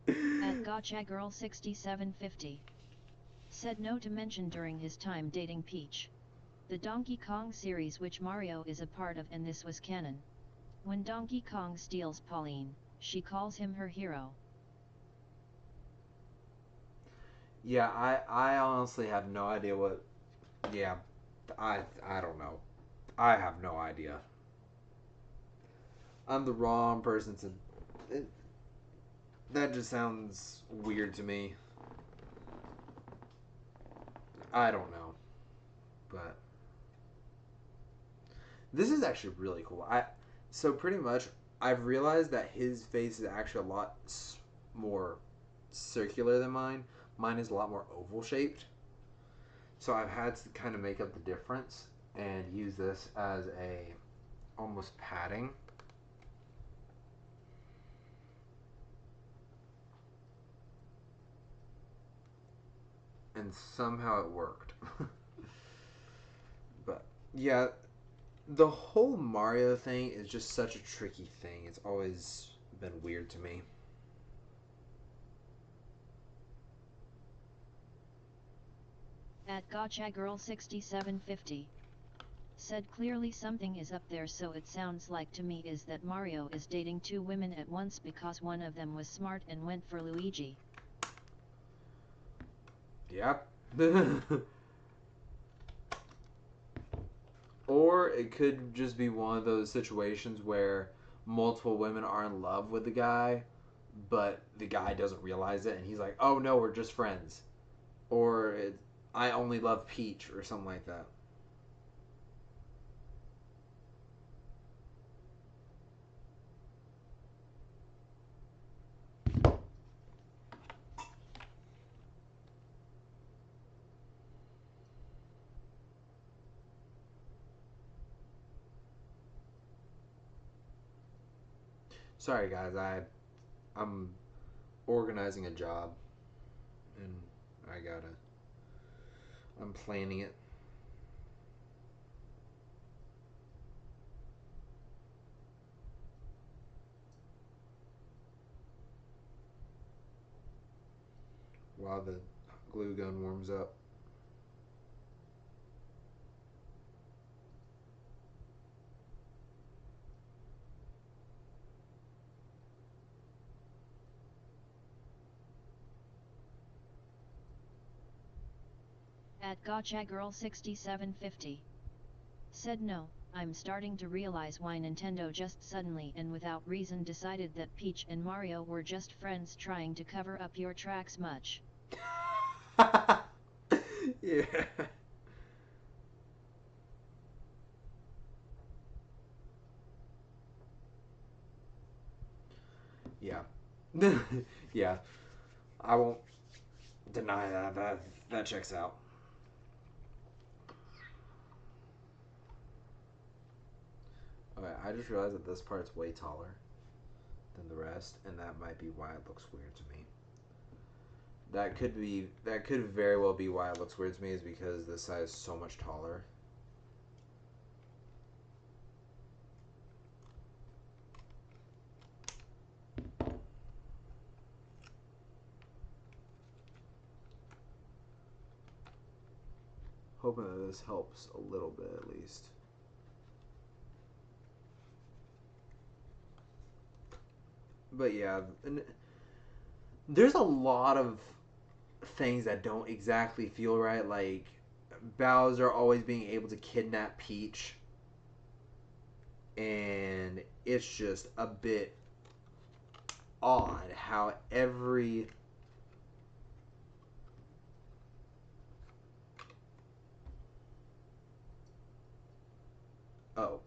At GotchaGirl6750. Said no to mention during his time dating Peach. The Donkey Kong series which Mario is a part of, and this was canon. When Donkey Kong steals Pauline, she calls him her hero. Yeah, I honestly have no idea what. Yeah, I don't know. I have no idea. I'm the wrong person to. That just sounds weird to me. I don't know, but this is actually really cool. So pretty much I've realized that his face is actually a lot more circular than mine. Mine is a lot more oval shaped. So I've had to kind of make up the difference and use this as a almost padding. And somehow it worked. But yeah, the whole Mario thing is just such a tricky thing. It's always been weird to me. At GotchaGirl6750. Said clearly something is up there, so it sounds like to me is that Mario is dating two women at once because one of them was smart and went for Luigi. Yep. Or it could just be one of those situations where multiple women are in love with the guy, but the guy doesn't realize it, and he's like, "Oh no, we're just friends," or "I only love Peach," or something like that. Sorry, guys. I'm organizing a job, and I gotta. I'm planning it. While the glue gun warms up. At GotchaGirl6750. Said no, I'm starting to realize why Nintendo just suddenly and without reason decided that Peach and Mario were just friends trying to cover up your tracks much. Yeah. Yeah. Yeah. I won't deny that. That checks out. Okay, I just realized that this part's way taller than the rest, and that might be why it looks weird to me. That could very well be why it looks weird to me, is because this side is so much taller. Hoping that this helps a little bit at least. But yeah, and there's a lot of things that don't exactly feel right, like Bowser always being able to kidnap Peach, and it's just a bit odd how every oh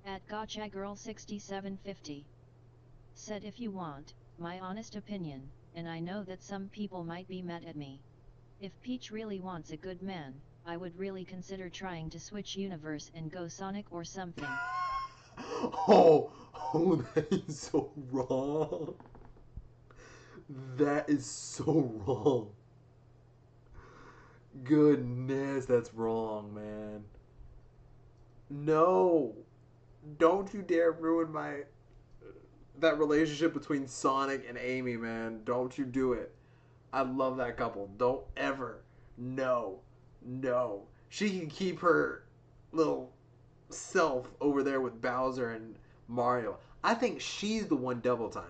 At GotchaGirl6750. Said if you want my honest opinion, and I know that some people might be mad at me. If Peach really wants a good man, I would really consider trying to switch universe and go Sonic or something. oh, that is so wrong. That is so wrong. Goodness, that's wrong, man. No, don't you dare ruin my that relationship between Sonic and Amy, man. Don't you do it. I love that couple. Don't ever. No. No. She can keep her little self over there with Bowser and Mario. I think she's the one double timing.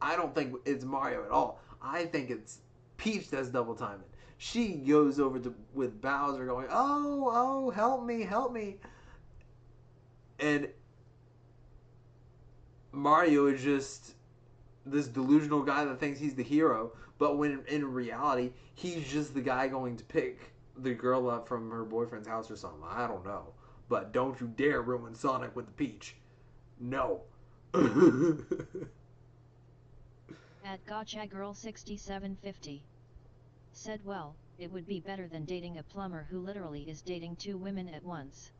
I don't think it's Mario at all. I think it's Peach that's double timing. She goes over to with Bowser going, "Oh, help me, help me." And Mario is just this delusional guy that thinks he's the hero, but when in reality, he's just the guy going to pick the girl up from her boyfriend's house or something. I don't know. But don't you dare ruin Sonic with the Peach. No. At GotchaGirl6750. Said well, it would be better than dating a plumber who literally is dating two women at once.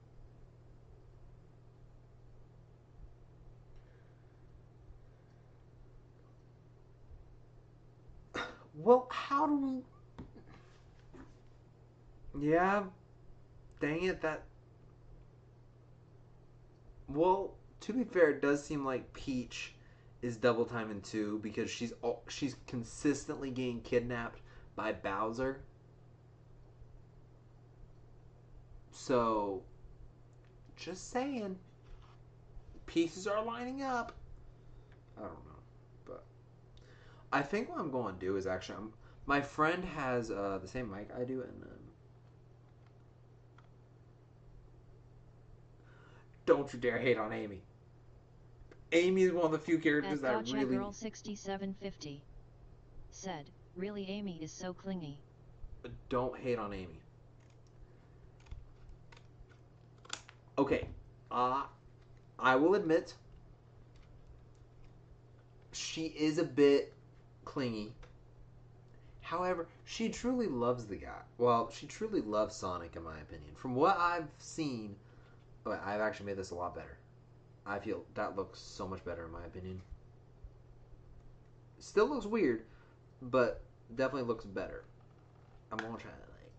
Well, how do we... Yeah, dang it, that... Well, to be fair, it does seem like Peach is double timing too because she's consistently getting kidnapped by Bowser. So, just saying, pieces are lining up. I don't know, but I think what I'm going to do is actually, my friend has the same mic I do, and don't you dare hate on Amy. Amy is one of the few characters At that Gotcha really Girl 6750 said, "Really, Amy is so clingy." don't hate on Amy. Okay, I will admit she is a bit clingy. However, she truly loves the guy. Well, she truly loves Sonic, in my opinion. From what I've seen, I've actually made this a lot better. I feel that looks so much better, in my opinion. Still looks weird, but definitely looks better. I'm gonna try to like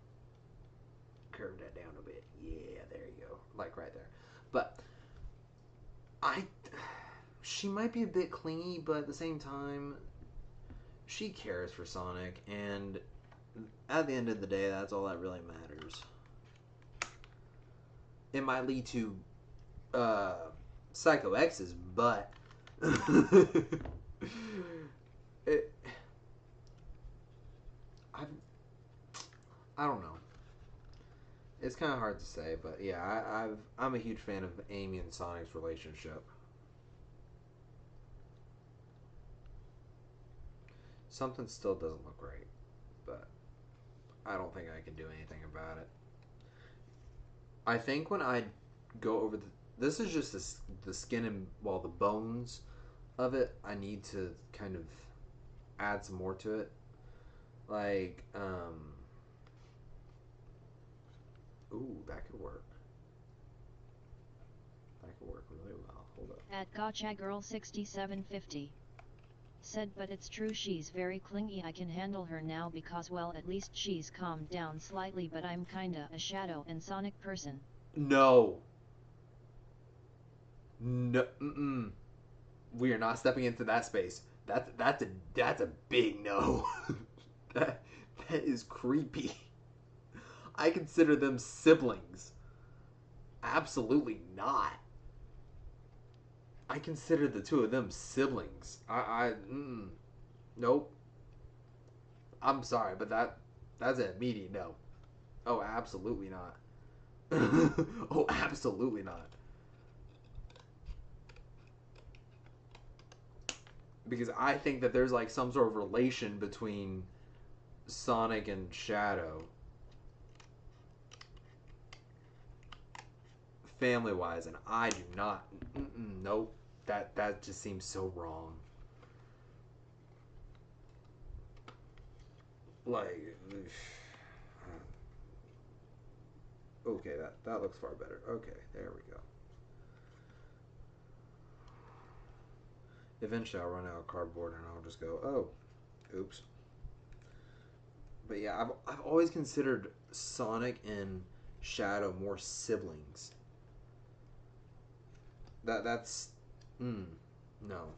curve that down a bit. Yeah, there you go, like right there. But I, she might be a bit clingy, but at the same time, she cares for Sonic, and at the end of the day, that's all that really matters. It might lead to Psycho X's, but it, I don't know. It's kind of hard to say, but yeah, I'm a huge fan of Amy and Sonic's relationship. Something still doesn't look right, but I don't think I can do anything about it. I think when I go over this is just the skin and the bones of it. I need to kind of add some more to it, like ooh, that could work. That could work really well. Hold up. At Gotcha Girl 6750 said, "But it's true, she's very clingy. I can handle her now because, well, at least she's calmed down slightly, but I'm kinda a Shadow and Sonic person." No. No. We are not stepping into that space. That's a big no. that that is creepy. I consider them siblings. Absolutely not. I consider the two of them siblings. Nope. I'm sorry, but that's an immediate no. Oh, absolutely not. Oh, absolutely not. Because I think that there's like some sort of relation between Sonic and Shadow, family wise, and I do not. Nope. That just seems so wrong. Like, okay, that looks far better. Okay, there we go. Eventually, I'll run out of cardboard and I'll just go, oh, oops. But yeah, I've always considered Sonic and Shadow more siblings. That's no.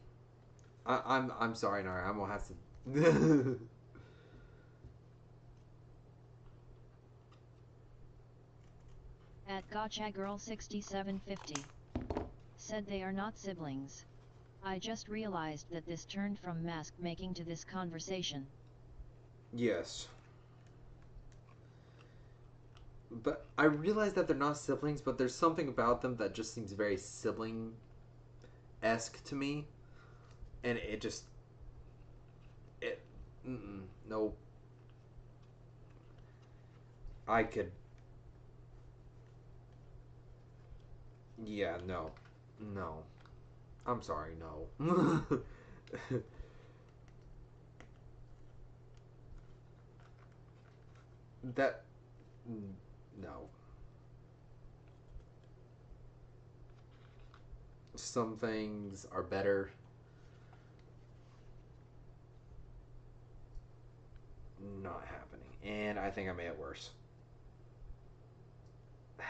I'm sorry, Nara. I'm gonna have to. At Gotcha Girl 6750 said, "They are not siblings. I just realized that this turned from mask making to this conversation." Yes. But I realize that they're not siblings, but there's something about them that just seems very sibling esque to me, and it just it no. I could yeah no no. I'm sorry no. that no. Some things are better. not happening. And I think I made it worse. Darn.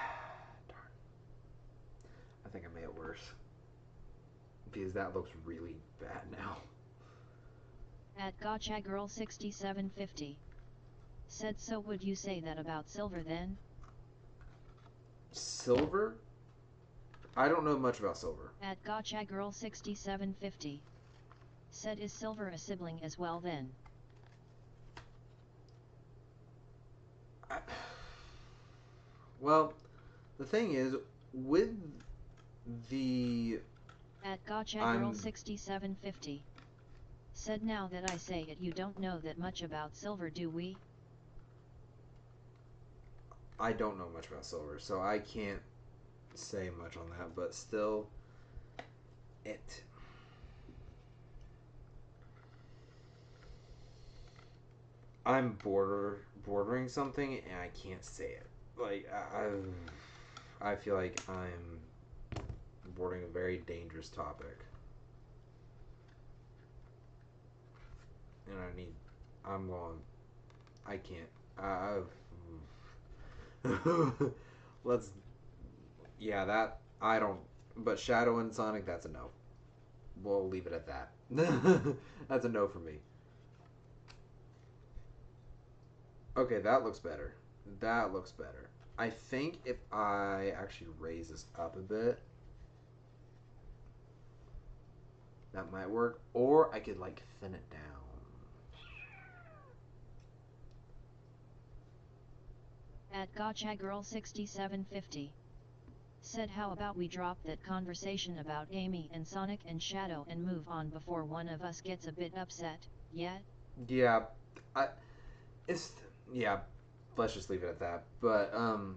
I think I made it worse. Because that looks really bad now. At Gotcha Girl 6750. Said, so would you say that about silver then? Silver? I don't know much about silver. At Gotcha Girl 6750. Said, is silver a sibling as well then? Well, the thing is, with the... At Gotcha Girl 6750. Said, now that I say it, you don't know that much about silver, do we? I don't know much about silver, so I can't say much on that, but still, I'm bordering something, and I can't say it. Like, I feel like I'm bordering a very dangerous topic. And I'm going, I can't, let's, yeah, that, I don't, but Shadow and Sonic, that's a no. We'll leave it at that. That's a no for me. Okay, that looks better. That looks better. I think if I actually raise this up a bit, that might work. Or I could, like, thin it down. At Gotcha Girl 6750. Said, how about we drop that conversation about Amy and Sonic and Shadow and move on before one of us gets a bit upset, yeah? Yeah, yeah, let's just leave it at that. But, no,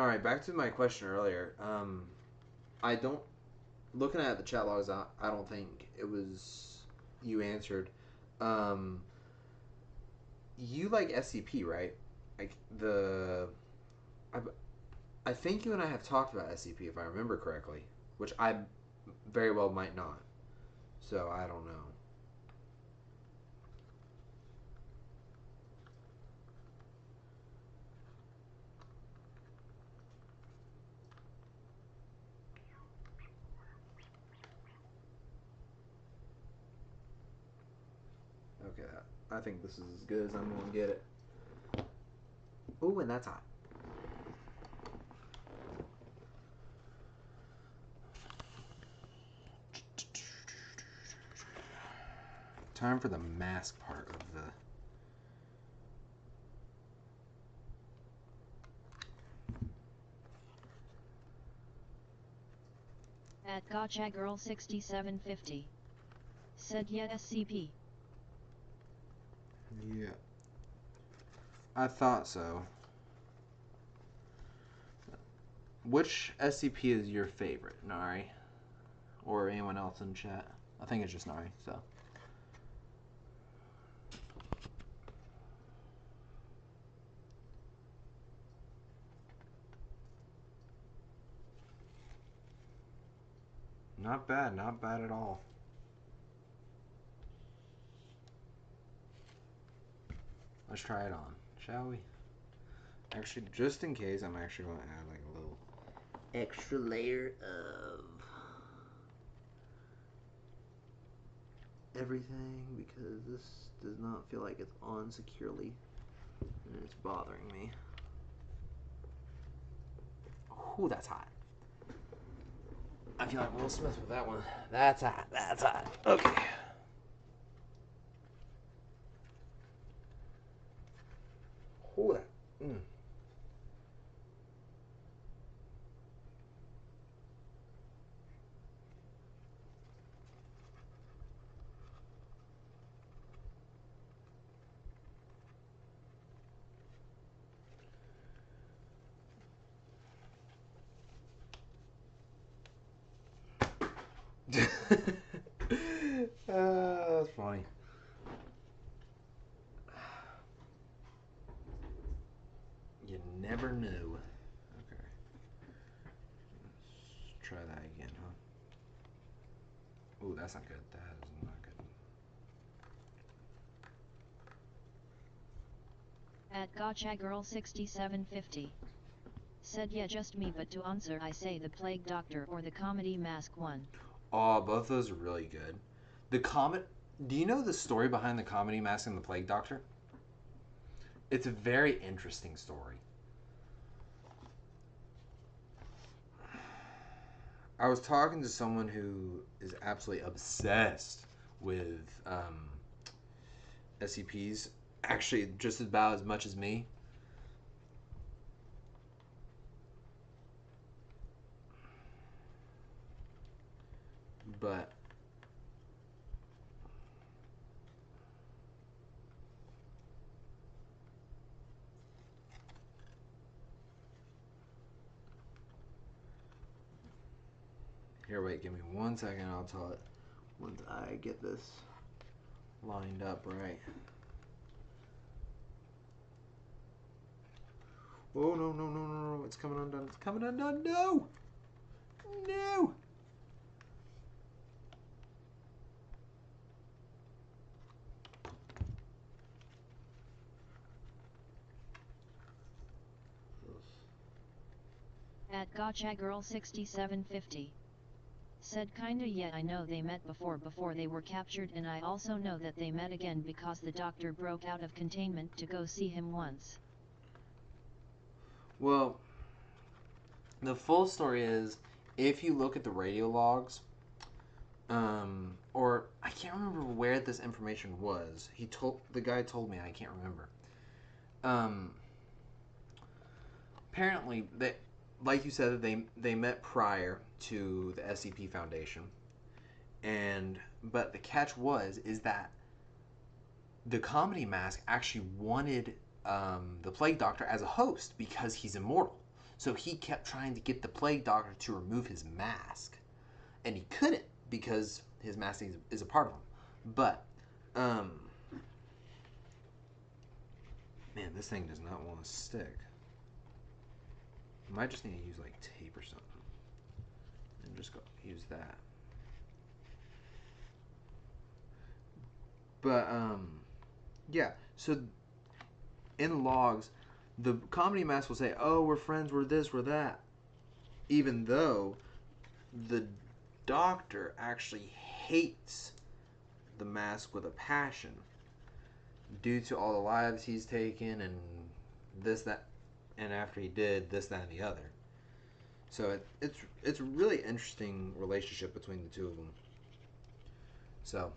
alright, back to my question earlier. I don't, looking at the chat logs, I don't think it was you answered. You like SCP, right? Like, I think you and I have talked about SCP, if I remember correctly, which I very well might not. So, I don't know. Okay, I think this is as good as I'm going to get it. Ooh, and that's hot. Time for the mask part of the... At Gotcha Girl 6750. Said, yeah, SCP. Yeah. I thought so. Which SCP is your favorite, Nari? Or anyone else in chat? I think it's just Nari, so... Not bad, not bad at all. Let's try it on, shall we? Actually, just in case, I'm actually going to add like a little extra layer of everything because this does not feel like it's on securely and it's bothering me. Ooh, that's hot. I feel like Will Smith with that one. That's hot. That's hot. Okay. Ooh, that. That's funny. You never knew. Okay. Let's try that again, huh? Ooh, that's not good. That is not good. At GotchaGirl6750. Said yeah, just me, but to answer I say the Plague Doctor or the Comedy Mask one. Oh, both those are really good. Do you know the story behind the Comedy Mask and the Plague Doctor? It's a very interesting story. I was talking to someone who is absolutely obsessed with SCPs, actually just about as much as me. But here, wait, give me 1 second. I'll tell it once I get this lined up right. Oh, no, no, no, no, no. It's coming undone. It's coming undone. No! No! At GotchaGirl6750. Said kinda yeah, I know they met before they were captured, and I also know that they met again because the doctor broke out of containment to go see him once. Well, the full story is, if you look at the radio logs, or I can't remember where this information was. The guy told me, I can't remember. Apparently, like you said, they met prior to the SCP Foundation, but the catch is that the Comedy Mask actually wanted the Plague Doctor as a host because he's immortal. So he kept trying to get the Plague Doctor to remove his mask, and he couldn't because his mask is a part of him. But man, this thing does not want to stick. Might just need to use like tape or something, and just go use that. But yeah. So in logs, the Comedy Mask will say, "Oh, we're friends. We're this. We're that," even though the Doctor actually hates the mask with a passion due to all the lives he's taken and this, that, and after he did this, that, and the other. So it's a really interesting relationship between the two of them. So,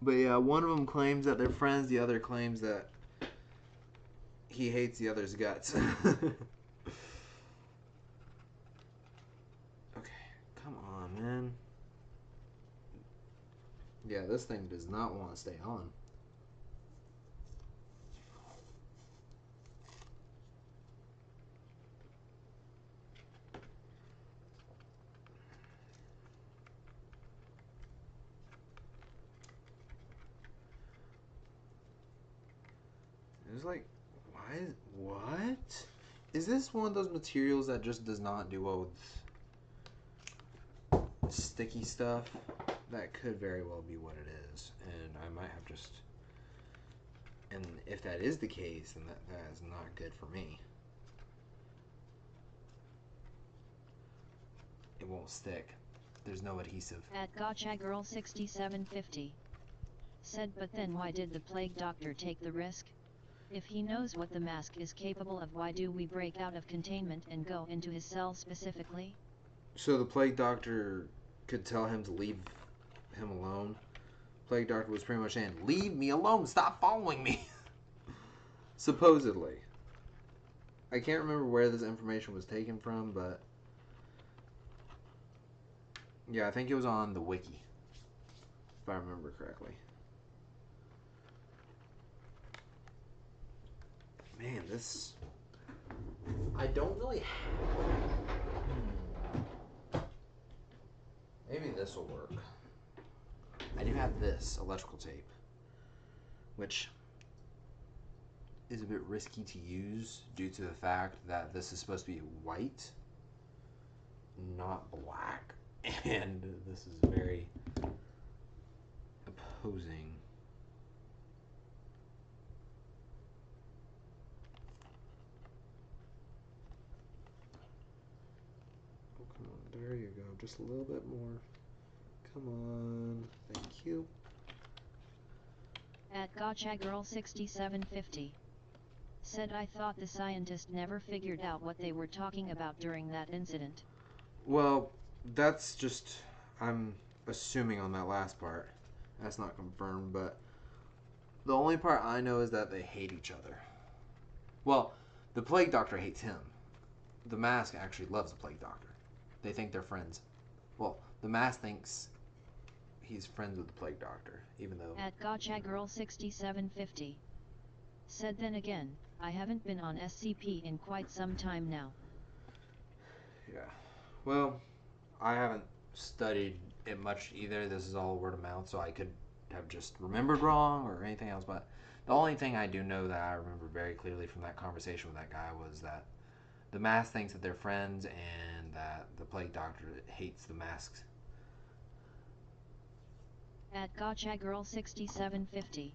but yeah, one of them claims that they're friends. The other claims that he hates the other's guts. Okay, come on, man. Yeah, this thing does not want to stay on. It's like, what? Is this one of those materials that just does not do well with sticky stuff? That could very well be what it is, and I might have just. And if that is the case, then that is not good for me. It won't stick. There's no adhesive. At GotchaGirl6750. Said but then why did the Plague Doctor take the risk? If he knows what the mask is capable of, why do we break out of containment and go into his cell specifically? So the Plague Doctor could tell him to leave him alone. Plague Doctor was pretty much saying, "Leave me alone, stop following me." Supposedly. I can't remember where this information was taken from, but yeah, I think it was on the wiki, if I remember correctly. Man, this... I don't really Maybe this will work. I do have this electrical tape, which is a bit risky to use due to the fact that this is supposed to be white, not black, and this is very opposing. There you go. Just a little bit more. Come on. Thank you. At GotchaGirl6750. Said I thought the scientist never figured out what they were talking about during that incident. Well, that's just... I'm assuming on that last part. That's not confirmed, but... The only part I know is that they hate each other. Well, the Plague Doctor hates him. The Mask actually loves the Plague Doctor. They think they're friends. Well, the Mask thinks he's friends with the Plague Doctor, even though... At GotchaGirl6750. Said then again, I haven't been on SCP in quite some time now. Yeah. Well, I haven't studied it much either. This is all word of mouth, so I could have just remembered wrong or anything else. But the only thing I do know that I remember very clearly from that conversation with that guy was that the Mask thinks that they're friends and that the Plague Doctor hates the Masks. At GotchaGirl6750.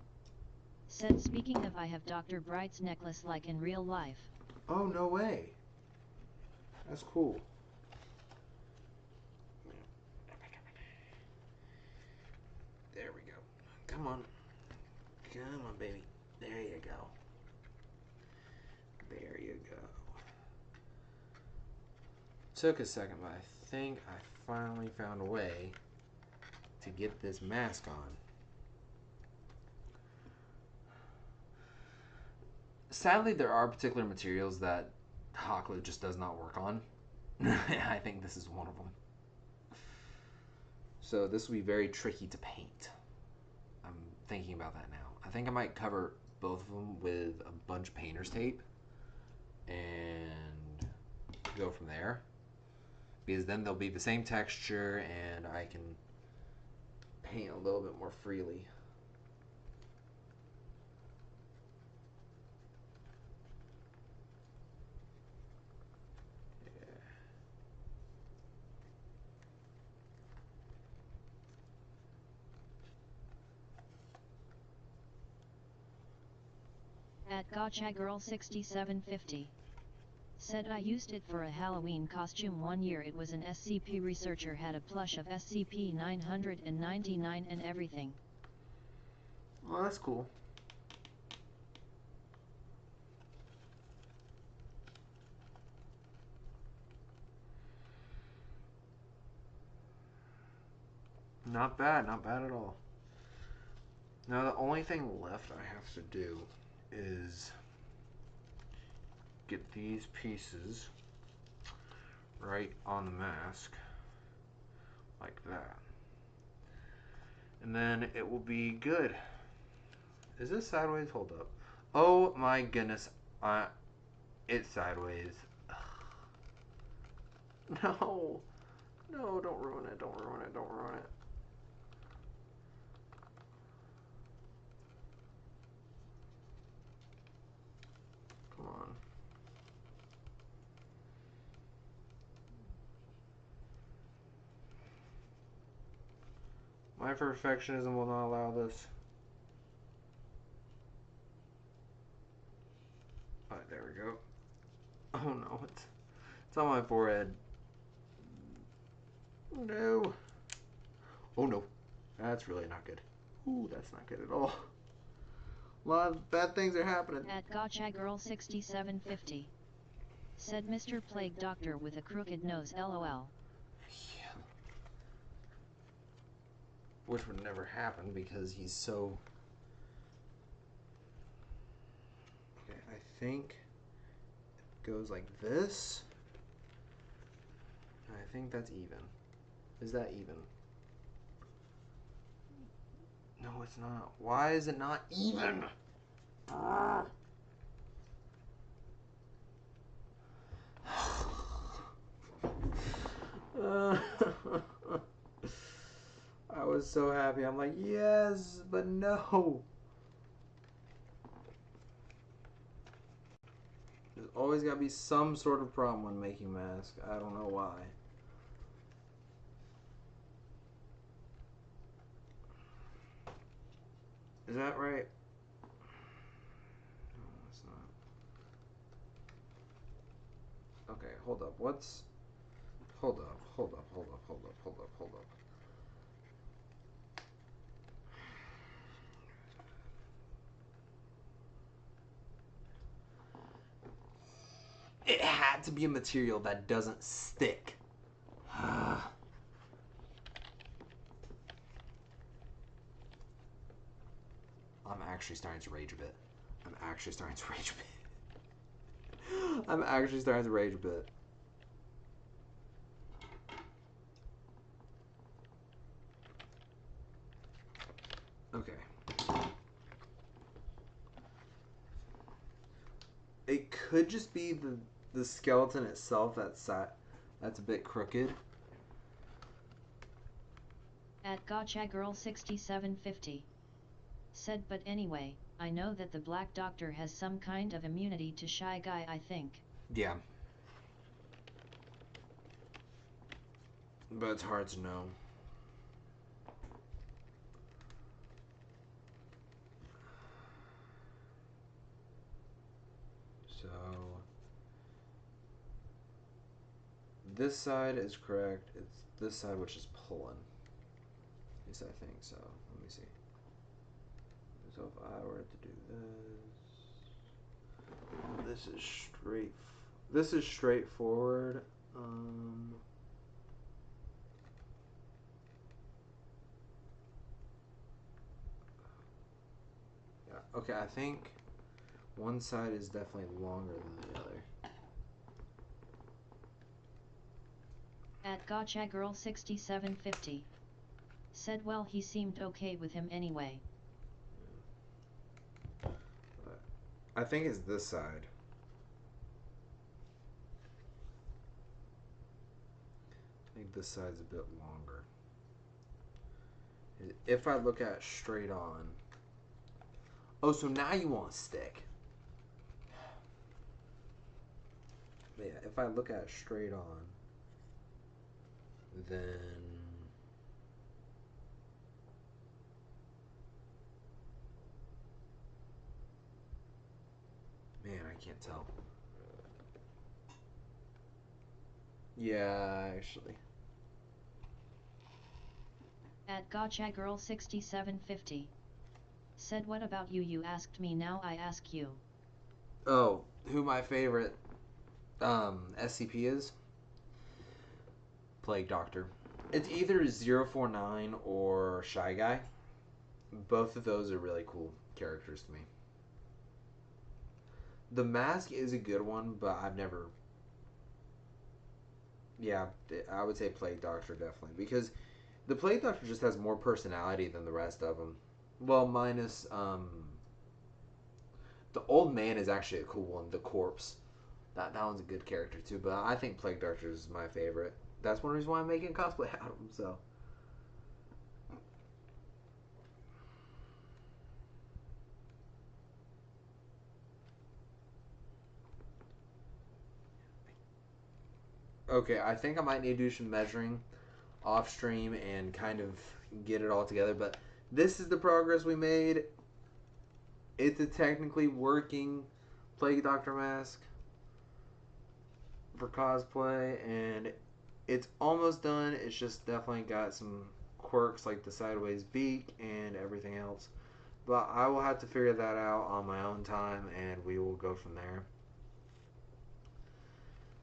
Said speaking of I have Dr. Bright's necklace like in real life. Oh, no way. That's cool. There we go. Come on. Come on, baby. There you go. There you go. Took a second, but I think I finally found a way to get this mask on. Sadly, there are particular materials that hot glue just does not work on. I think this is one of them. So this will be very tricky to paint. I'm thinking about that now. I think I might cover both of them with a bunch of painter's tape and go from there. Because then they'll be the same texture and I can paint a little bit more freely. At GotchaGirl6750. Said I used it for a Halloween costume one year. It was an SCP researcher, had a plush of SCP-999 and everything. Well, that's cool. Not bad at all. Now the only thing left I have to do is get these pieces right on the mask, like that. And then it will be good. Is this sideways? Hold up. Oh my goodness. It's sideways. No. No, don't ruin it. Don't ruin it. Don't ruin it. Come on. My perfectionism will not allow this. Alright, there we go. Oh no, it's on my forehead. No. Oh no. That's really not good. Ooh, that's not good at all. A lot of bad things are happening. At GotchaGirl6750. Said Mr. Plague Doctor with a crooked nose, LOL. Yeah. Which would never happen because he's so... Okay, I think it goes like this. I think that's even. Is that even? No, it's not. Why is it not even? I was so happy. I'm like, yes, but no. There's always got to be some sort of problem when making masks. I don't know why. Is that right? No, it's not. Okay, hold up. What's... Hold up, hold up, hold up, hold up, hold up, hold up. It had to be a material that doesn't stick. I'm actually starting to rage a bit. I'm actually starting to rage a bit. I'm actually starting to rage a bit. Okay. It could just be the skeleton itself that's a bit crooked. At GotchaGirl6750 said, but anyway, I know that the Black Doctor has some kind of immunity to Shy Guy, I think. Yeah. But it's hard to know. So this side is correct. It's this side which is pulling. At least I think so. Let me see. So if I were to do this is straight. This is straightforward. Yeah. Okay. I think one side is definitely longer than the other. At GotchaGirl6750 said, well, he seemed okay with him anyway. I think it's this side. I think this side's a bit longer. If I look at it straight on. Oh, so now you want a stick. But yeah, if I look at it straight on, then man, I can't tell. Yeah, actually. At GotchaGirl6750 said, what about you? You asked me, now I ask you. Oh, who my favorite SCP is? Plague Doctor. It's either 049 or Shy Guy. Both of those are really cool characters to me. The Mask is a good one, but I've never... Yeah, I would say Plague Doctor definitely. Because the Plague Doctor just has more personality than the rest of them. Well, minus... the Old Man is actually a cool one. The Corpse. That one's a good character too. But I think Plague Doctor is my favorite. That's one reason why I'm making cosplay out of him, so... Okay, I think I might need to do some measuring off stream and kind of get it all together, but this is the progress we made. It's a technically working Plague Doctor mask for cosplay, and it's almost done. It's just definitely got some quirks like the sideways beak and everything else. But I will have to figure that out on my own time, and we will go from there.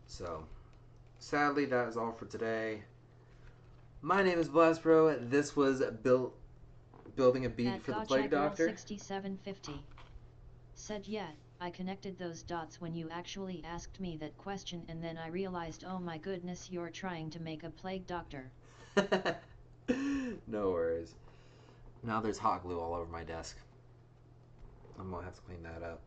So, sadly, that is all for today. My name is BLASTERBRO. This was building a beat for the Plague Doctor. 6750 said, yeah, I connected those dots when you actually asked me that question, and then I realized, oh my goodness, you're trying to make a Plague Doctor. No worries. Now there's hot glue all over my desk. I'm gonna have to clean that up.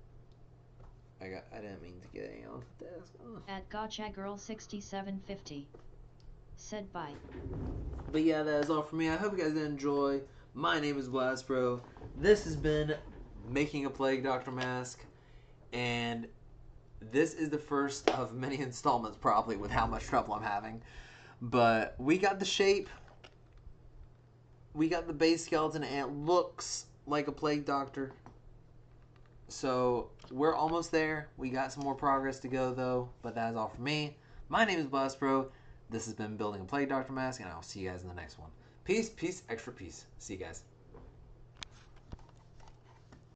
I didn't mean to get any off the desk. Ugh. At GotchaGirl6750 said, bye. But yeah, that is all for me. I hope you guys enjoy. My name is BLASTERBRO. This has been making a Plague Doctor mask, and this is the first of many installments, probably, with how much trouble I'm having. But we got the shape, we got the base skeleton, and it looks like a Plague Doctor. So we're almost there. We got some more progress to go, though. But that is all for me. My name is BLASTERBRO. This has been Building a Plague Doctor Mask, and I'll see you guys in the next one. Peace, peace, extra peace. See you guys.